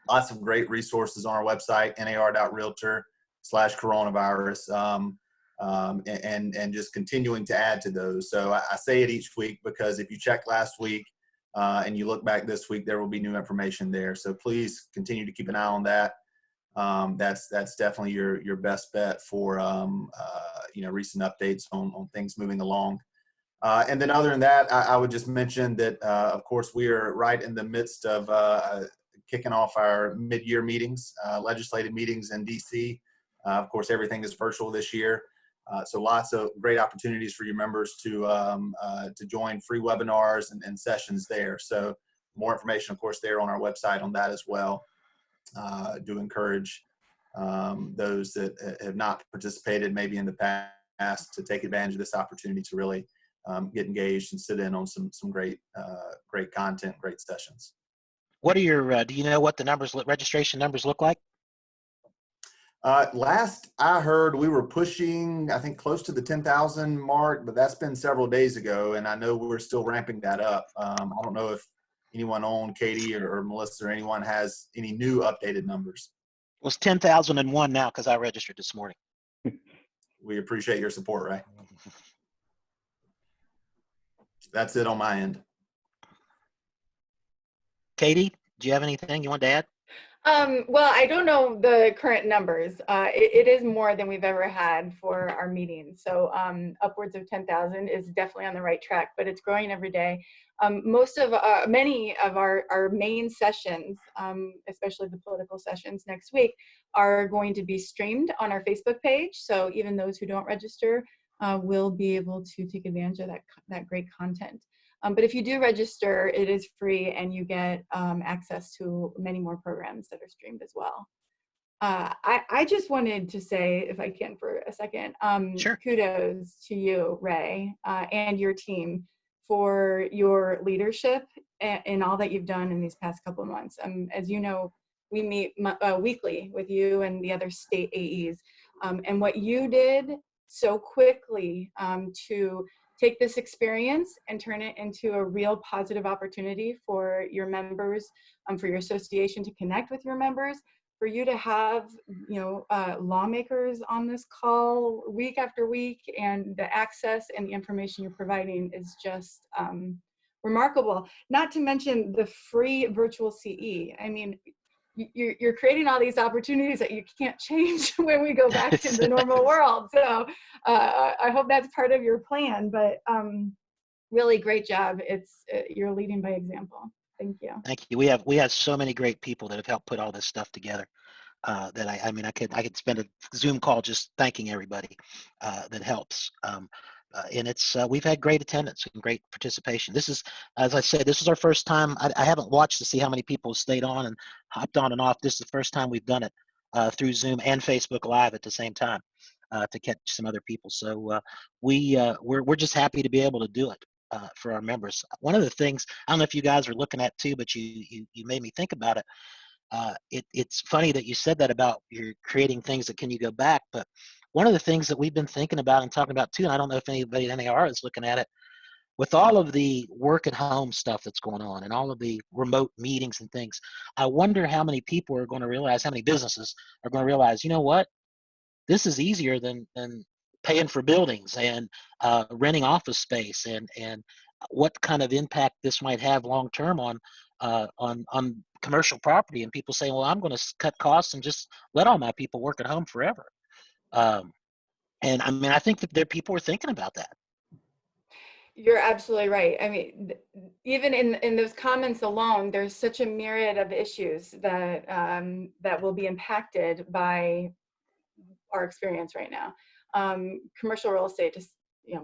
lots of great resources on our website, nar.realtor/coronavirus, and just continuing to add to those. So I say it each week because if you checked last week, and you look back this week, there will be new information there. So please continue to keep an eye on that. That's definitely your best bet for recent updates on things moving along. And then other than that, I would just mention that of course we are right in the midst of kicking off our mid-year meetings, legislative meetings in DC. Of course, everything is virtual this year. So lots of great opportunities for your members to join free webinars and sessions there. So more information, of course, there on our website on that as well. Do encourage those that have not participated maybe in the past to take advantage of this opportunity to really get engaged and sit in on some great content, great sessions. What are your, do you know what the registration numbers look like? Last I heard, we were pushing, I think, close to the 10,000 mark, but that's been several days ago, and I know we're still ramping that up. I don't know if anyone on, Katie or Melissa or anyone has any new updated numbers. Well, it's 10,001 now because I registered this morning. We appreciate your support, Ray. That's it on my end. Katie, do you have anything you want to add? Well, I don't know the current numbers. It is more than we've ever had for our meetings. So upwards of 10,000 is definitely on the right track, but it's growing every day. Many of our main sessions, especially the political sessions next week, are going to be streamed on our Facebook page. So even those who don't register will be able to take advantage of that great content. But if you do register, it is free and you get access to many more programs that are streamed as well. I just wanted to say, if I can for a second, Sure. Kudos to you, Ray, and your team for your leadership and all that you've done in these past couple of months. As you know, we meet weekly with you and the other state AEs. And what you did so quickly to take this experience and turn it into a real positive opportunity for your members, for your association to connect with your members, for you to have, lawmakers on this call week after week, and the access and the information you're providing is just remarkable. Not to mention the free virtual CE. I mean, you're creating all these opportunities that you can't change when we go back to the normal world. So I hope that's part of your plan, but really great job. You're leading by example. Thank you. Thank you. We have so many great people that have helped put all this stuff together. That I mean, I could spend a Zoom call just thanking everybody that helps. And we've had great attendance and great participation. This is, as I said, this is our first time. I haven't watched to see how many people stayed on and hopped on and off. This is the first time we've done it through Zoom and Facebook Live at the same time to catch some other people. So we're just happy to be able to do it for our members. One of the things, I don't know if you guys are looking at too, but you made me think about it. It's funny that you said that about you're creating things that can you go back, but one of the things that we've been thinking about and talking about too, and I don't know if anybody at NAR is looking at it, with all of the work at home stuff that's going on and all of the remote meetings and things, I wonder how many people are going to realize, how many businesses are going to realize, you know what, this is easier than paying for buildings and renting office space, and what kind of impact this might have long term on commercial property, and people saying, well, I'm going to cut costs and just let all my people work at home forever. And I mean, I think that people are thinking about that. You're absolutely right. I mean, even in those comments alone, there's such a myriad of issues that that will be impacted by our experience right now. Commercial real estate, just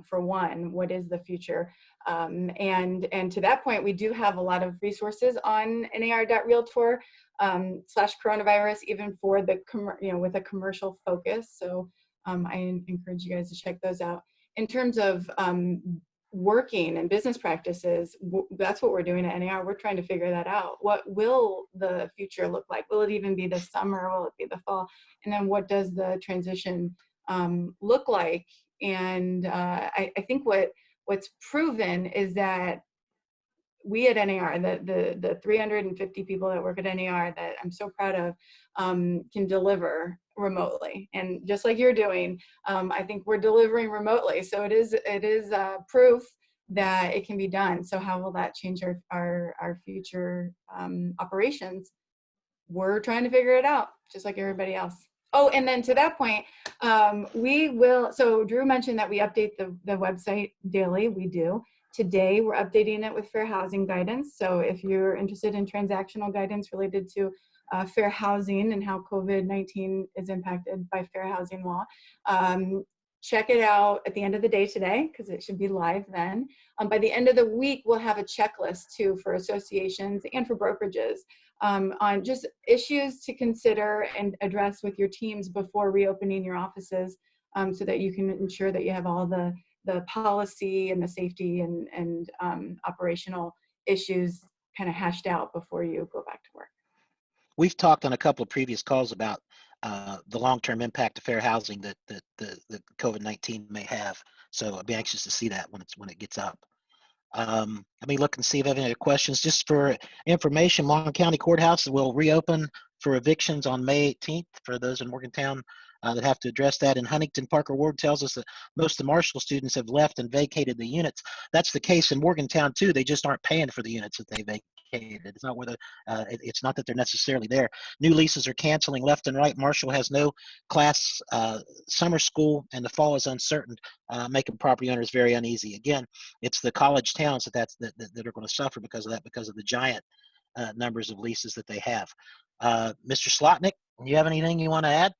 for one, what is the future? And to that point, we do have a lot of resources on nar.realtor /coronavirus, even for the with a commercial focus. So I encourage you guys to check those out. In terms of working and business practices, that's what we're doing at NAR. We're trying to figure that out. What will the future look like? Will it even be the summer? Will it be the fall? And then what does the transition look like? And I think what's proven is that we at NAR, the 350 people that work at NAR that I'm so proud of, can deliver remotely. And just like you're doing, I think we're delivering remotely. So it is proof that it can be done. So how will that change our future operations? We're trying to figure it out, just like everybody else. Oh, and then to that point, we will, so Drew mentioned that we update the website daily. We do. Today, we're updating it with fair housing guidance. So if you're interested in transactional guidance related to fair housing and how COVID-19 is impacted by fair housing law, check it out at the end of the day today, because it should be live then. By the end of the week, we'll have a checklist too for associations and for brokerages on just issues to consider and address with your teams before reopening your offices, so that you can ensure that you have all the policy and the safety and operational issues kind of hashed out before you go back to work. We've talked on a couple of previous calls about the long-term impact of fair housing that COVID-19 may have. So I'd be anxious to see that when it gets up. Let me look and see if I have any other questions. Just for information, Long County Courthouse will reopen for evictions on May 18th for those in Morgantown that have to address that. In Huntington, Parker Ward tells us that most of the Marshall students have left and vacated the units. That's the case in Morgantown too. They just aren't paying for the units that they vacated. It's not whether it's not that they're necessarily there. New leases are canceling left and right. Marshall has no class summer school, and the fall is uncertain, making property owners very uneasy. Again, it's the college towns that are going to suffer because of that, because of the giant numbers of leases that they have. Mr. Slotnick, you have anything you want to add?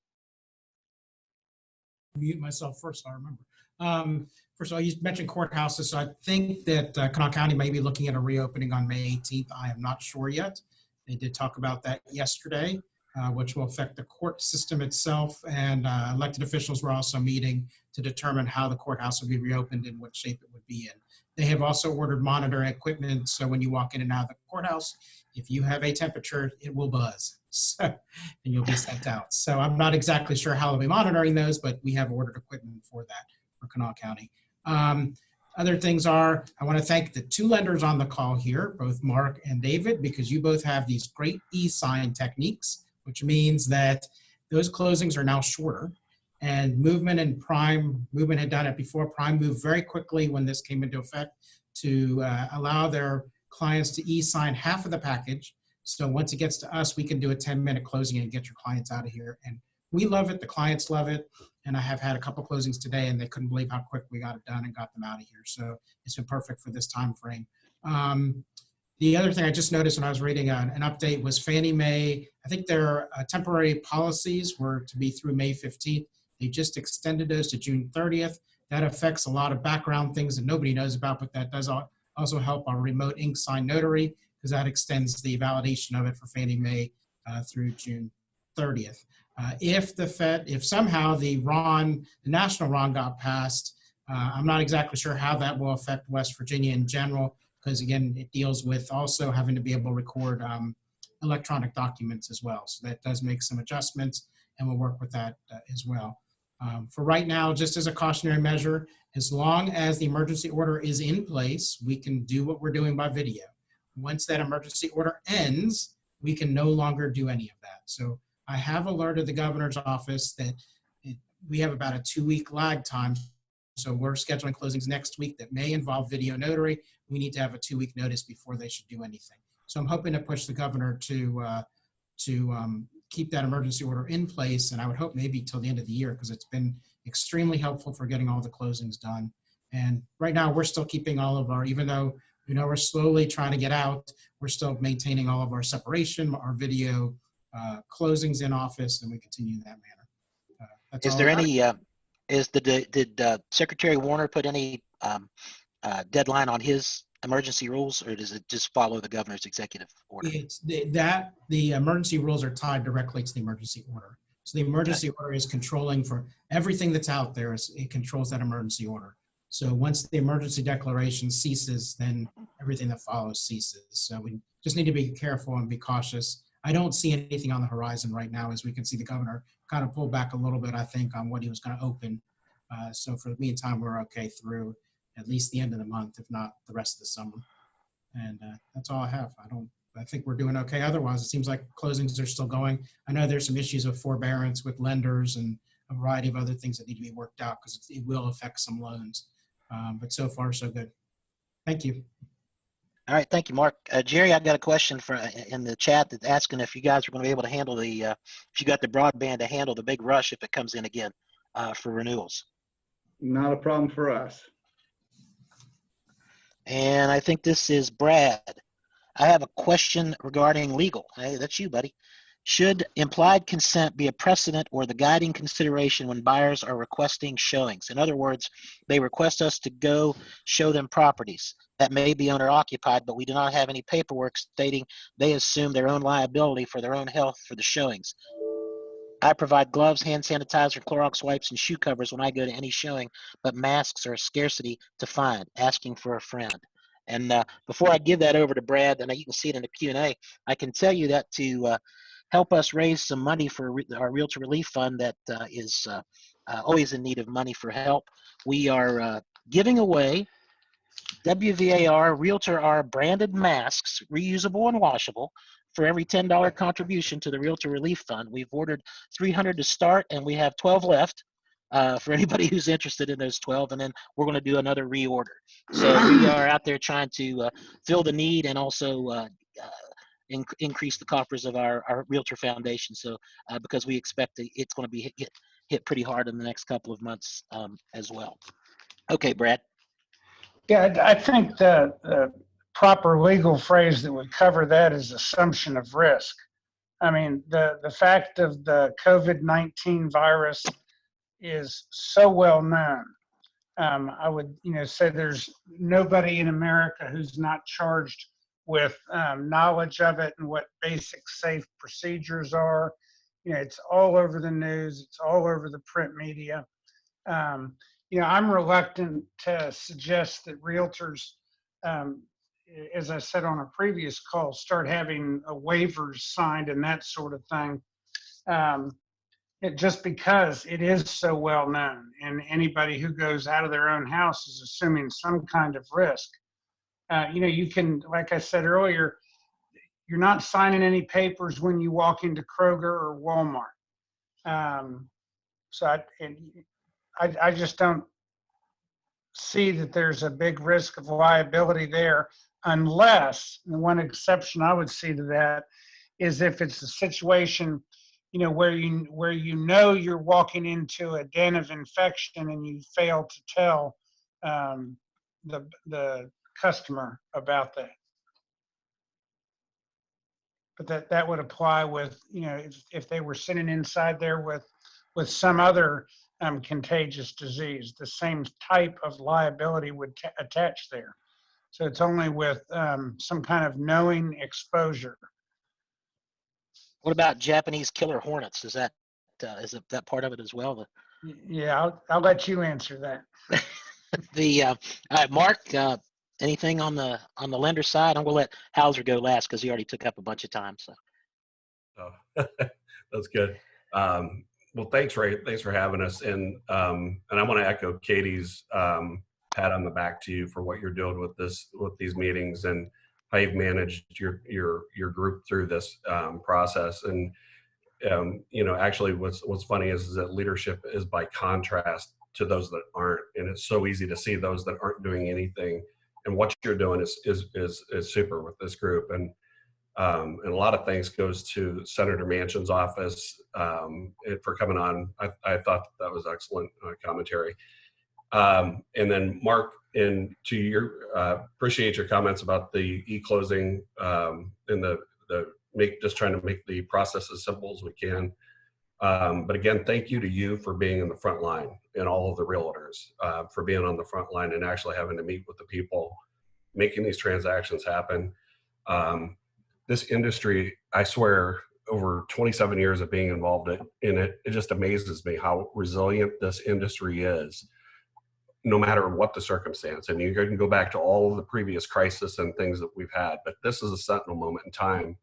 Mute myself first, so I remember. First of all, you mentioned courthouses, so I think that Kanawha County may be looking at a reopening on May 18th. I am not sure yet. They did talk about that yesterday, which will affect the court system itself, and elected officials were also meeting to determine how the courthouse will be reopened and what shape it would be in. They have also ordered monitoring equipment, so when you walk in and out of the courthouse, if you have a temperature, it will buzz, so, and you'll be sent out. So I'm not exactly sure how they'll be monitoring those, but we have ordered equipment for that for Kanawha County. Other things are, I want to thank the two lenders on the call here, both Mark and David, because you both have these great e-sign techniques, which means that those closings are now shorter. And Movement and Prime, Movement had done it before. Prime moved very quickly when this came into effect to allow their clients to e-sign half of the package. So once it gets to us, we can do a 10-minute closing and get your clients out of here. And we love it, the clients love it. And I have had a couple closings today and they couldn't believe how quick we got it done and got them out of here. So it's been perfect for this time frame. The other thing I just noticed when I was reading an update was Fannie Mae, I think their temporary policies were to be through May 15th. They just extended those to June 30th. That affects a lot of background things that nobody knows about, but that does also help our remote ink sign notary, because that extends the validation of it for Fannie Mae through June 30th. If somehow the national RON got passed, I'm not exactly sure how that will affect West Virginia in general, because again, it deals with also having to be able to record electronic documents as well. So that does make some adjustments, and we'll work with that as well. For right now, just as a cautionary measure, as long as the emergency order is in place, we can do what we're doing by video. Once that emergency order ends, we can no longer do any of that. So I have alerted the governor's office that we have about a 2-week lag time. So we're scheduling closings next week that may involve video notary. We need to have a 2-week notice before they should do anything. So I'm hoping to push the governor to keep that emergency order in place, and I would hope maybe till the end of the year, because it's been extremely helpful for getting all the closings done. And right now we're still keeping all of our, even though we're slowly trying to get out, we're still maintaining all of our separation, our video closings in office, and we continue in that manner. Is there any, did Secretary Warner put any deadline on his emergency rules, or does it just follow the governor's executive order? The emergency rules are tied directly to the emergency order. So the emergency order is controlling for everything that's out there. It controls that emergency order. So once the emergency declaration ceases, then everything that follows ceases. So we just need to be careful and be cautious. I don't see anything on the horizon right now, as we can see the governor kind of pull back a little bit, I think, on what he was going to open. So for the meantime, we're okay through at least the end of the month, if not the rest of the summer. And that's all I have. I think we're doing okay. Otherwise, it seems like closings are still going. I know there's some issues of forbearance with lenders and a variety of other things that need to be worked out, because it will affect some loans. But so far, so good. Thank you. All right, thank you, Mark. Jerry, I've got a question in the chat that's asking if you guys are going to be able to handle if you got the broadband to handle the big rush if it comes in again for renewals. Not a problem for us. And I think this is Brad. I have a question regarding legal. Hey, that's you, buddy. Should implied consent be a precedent or the guiding consideration when buyers are requesting showings? In other words, they request us to go show them properties that may be owner occupied, but we do not have any paperwork stating they assume their own liability for their own health for the showings. I provide gloves, hand sanitizer, Clorox wipes, and shoe covers when I go to any showing, but masks are a scarcity to find, asking for a friend. And before I give that over to Brad, and you can see it in the Q&A, I can tell you that to help us raise some money for our Realtor Relief Fund that is always in need of money for help, we are giving away WVAR Realtor R branded masks, reusable and washable, for every $10 contribution to the Realtor Relief Fund. We've ordered 300 to start, and we have 12 left for anybody who's interested in those 12, and then we're going to do another reorder. So we are out there trying to fill the need and also increase the coffers of our Realtor Foundation. So because we expect it's going to be hit pretty hard in the next couple of months as well. Okay, Brad. Yeah, I think the proper legal phrase that would cover that is assumption of risk. I mean, the fact of the COVID-19 virus is so well known. I would, say there's nobody in America who's not charged with knowledge of it and what basic safe procedures are. It's all over the news. It's all over the print media. I'm reluctant to suggest that realtors, as I said on a previous call, start having waivers signed and that sort of thing. Just because it is so well known, and anybody who goes out of their own house is assuming some kind of risk. You can, like I said earlier, you're not signing any papers when you walk into Kroger or Walmart. So I just don't see that there's a big risk of liability there, unless, the one exception I would see to that is if it's a situation, where you're walking into a den of infection and you fail to tell the customer about that. But that would apply with, if they were sitting inside there with some other contagious disease, the same type of liability would attach there. So it's only with some kind of knowing exposure. What about Japanese killer hornets? Is that part of it as well? Yeah, I'll let you answer that. All right, Mark. Anything on the lender side? I'm gonna let Hauser go last because he already took up a bunch of time. So. Oh, that's good. Well, thanks, Ray. Thanks for having us. And I want to echo Katie's pat on the back to you for what you're doing with these meetings and how you've managed your group through this process. And actually, what's funny is that leadership is by contrast to those that aren't, and it's so easy to see those that aren't doing anything. And what you're doing is super with this group. And a lot of thanks goes to Senator Manchin's office for coming on. I thought that was excellent commentary. And then Mark, and to your appreciate your comments about the e-closing and just trying to make the process as simple as we can. But again, thank you to you for being in the front line and all of the realtors for being on the front line and actually having to meet with the people, making these transactions happen. This industry, I swear, over 27 years of being involved in it, it just amazes me how resilient this industry is, no matter what the circumstance. And you can go back to all of the previous crises and things that we've had, but this is a sentinel moment in time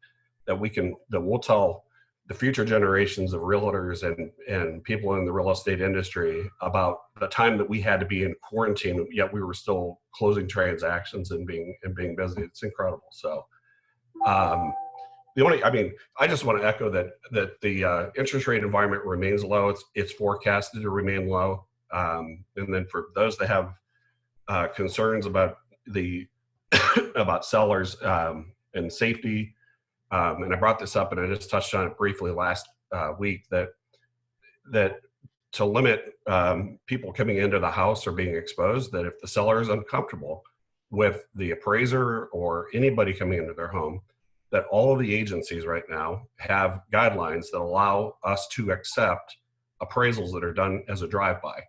that we'll tell the future generations of realtors and people in the real estate industry about the time that we had to be in quarantine, yet we were still closing transactions and being busy. It's incredible. So I just want to echo that the interest rate environment remains low. It's forecasted to remain low. And then for those that have concerns about about sellers and safety, and I brought this up and I just touched on it briefly last week, that to limit people coming into the house or being exposed, that if the seller is uncomfortable with the appraiser or anybody coming into their home, that all of the agencies right now have guidelines that allow us to accept appraisals that are done as a drive-by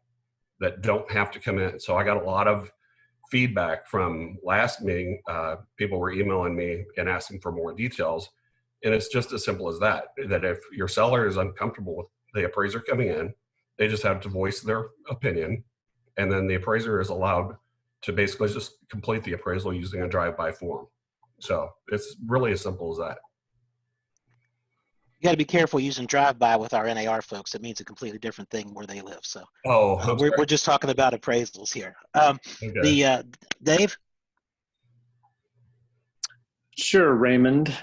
that don't have to come in. So I got a lot of feedback from last meeting. People were emailing me and asking for more details. And it's just as simple as that, that if your seller is uncomfortable with the appraiser coming in, they just have to voice their opinion. And then the appraiser is allowed to basically just complete the appraisal using a drive-by form. So it's really as simple as that. You got to be careful using drive-by with our NAR folks. It means a completely different thing where they live. So we're just talking about appraisals here. Okay. Dave? Sure, Raymond.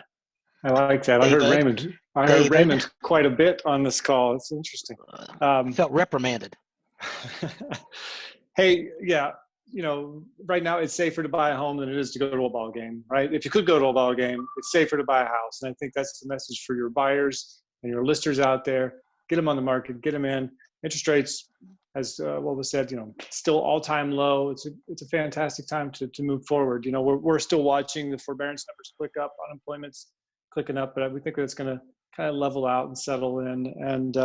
I like that. I heard Raymond. I heard Raymond quite a bit on this call. It's interesting. Felt reprimanded. Hey, yeah, you know, right now it's safer to buy a home than it is to go to a ball game, right? If you could go to a ball game, it's safer to buy a house. And I think that's the message for your buyers and your listers out there. Get them on the market, get them in. Interest rates, as what was said, you know, still all-time low. It's a fantastic time to move forward. You know, we're still watching the forbearance numbers click up, unemployment's clicking up, but we think that's going to kind of level out and settle in. And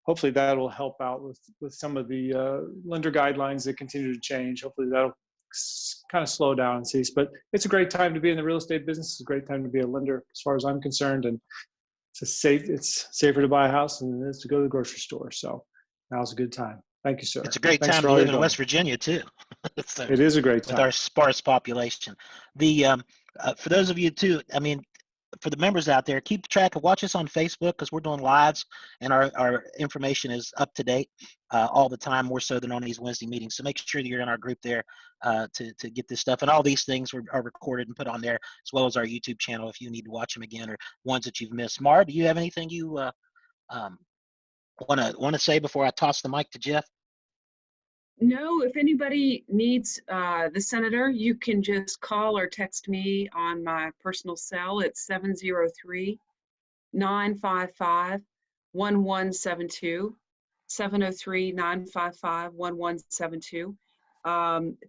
hopefully that will help out with some of the lender guidelines that continue to change. Hopefully that'll kind of slow down and cease. But it's a great time to be in the real estate business. It's a great time to be a lender as far as I'm concerned. And it's safer to buy a house than it is to go to the grocery store. So now's a good time. Thank you, sir. It's a great time to live in West Virginia too. So, it is a great time. With our sparse population. For those of you too, I mean, for the members out there, keep track of, watch us on Facebook because we're doing lives and our information is up to date all the time, more so than on these Wednesday meetings. So make sure that you're in our group there to get this stuff. And all these things are recorded and put on there, as well as our YouTube channel if you need to watch them again or ones that you've missed. Mar, do you have anything you want to say before I toss the mic to Jeff? No, if anybody needs the senator, you can just call or text me on my personal cell. It's 703-955-1172, 703-955-1172.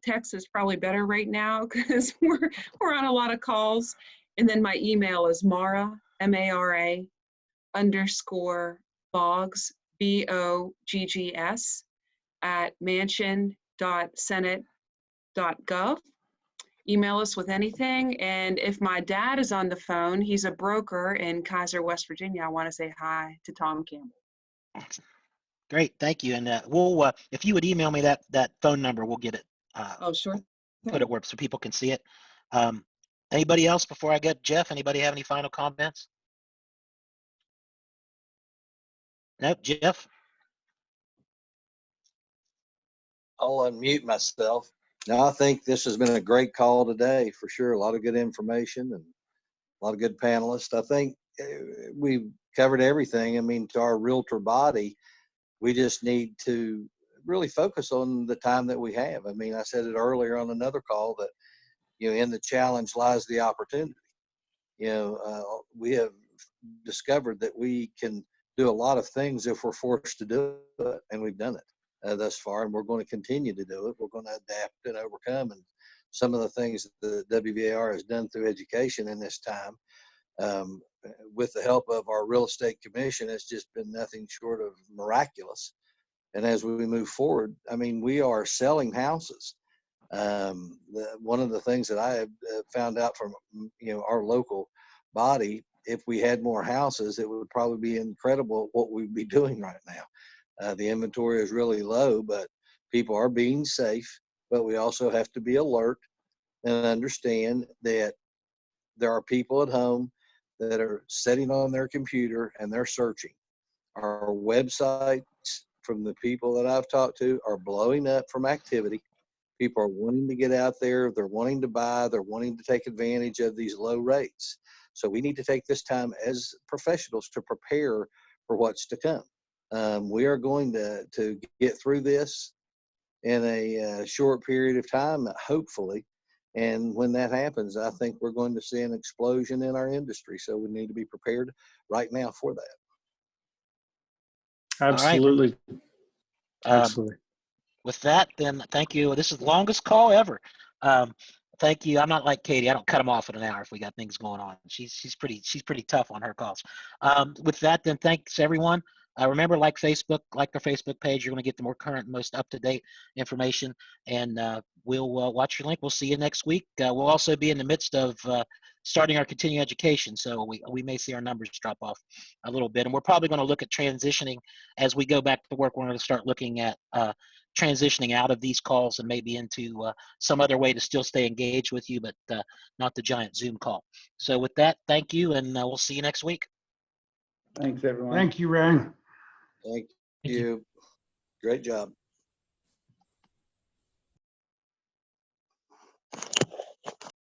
Text is probably better right now because we're on a lot of calls. And then my email is Mara, M-A-R-A, _ Boggs, BOGGS, at mansion.senate.gov. Email us with anything. And if my dad is on the phone, he's a broker in Kaiser, West Virginia. I want to say hi to Tom Campbell. Great, thank you. And we'll, if you would email me that phone number, we'll get it. Oh, sure. Put it where so people can see it. Anybody else before I get Jeff? Anybody have any final comments? Nope, Jeff. I'll unmute myself. Now, I think this has been a great call today for sure. A lot of good information and a lot of good panelists. I think we've covered everything. I mean, to our realtor body, we just need to really focus on the time that we have. I mean, I said it earlier on another call that, you know, in the challenge lies the opportunity. You know, we have discovered that we can do a lot of things if we're forced to do it, and we've done it thus far, and we're going to continue to do it. We're going to adapt and overcome. And some of the things that the WVAR has done through education in this time, with the help of our real estate commission, has just been nothing short of miraculous. And as we move forward, I mean, we are selling houses. One of the things that I have found out from, you know, our local body, if we had more houses, it would probably be incredible what we'd be doing right now. The inventory is really low, but people are being safe. But we also have to be alert and understand that there are people at home that are sitting on their computer and they're searching. Our websites, from the people that I've talked to, are blowing up from activity. People are wanting to get out there. They're wanting to buy. They're wanting to take advantage of these low rates. So we need to take this time as professionals to prepare for what's to come. We are going to get through this in a short period of time, hopefully. And when that happens, I think we're going to see an explosion in our industry. So we need to be prepared right now for that. Absolutely. Right. Absolutely. With that, then, thank you. This is the longest call ever. Thank you. I'm not like Katie. I don't cut them off in an hour if we got things going on. She's pretty tough on her calls. With that, then thanks everyone. Remember, like Facebook, like our Facebook page. You're going to get the more current, most up-to-date information. And we'll watch your link. We'll see you next week. We'll also be in the midst of starting our continuing education, so we may see our numbers drop off a little bit. And we're probably going to look at transitioning as we go back to work. We're going to start looking at transitioning out of these calls and maybe into some other way to still stay engaged with you, but not the giant Zoom call. So with that, thank you, and we'll see you next week. Thanks, everyone. Thank you, Ray. Thank you. Great job.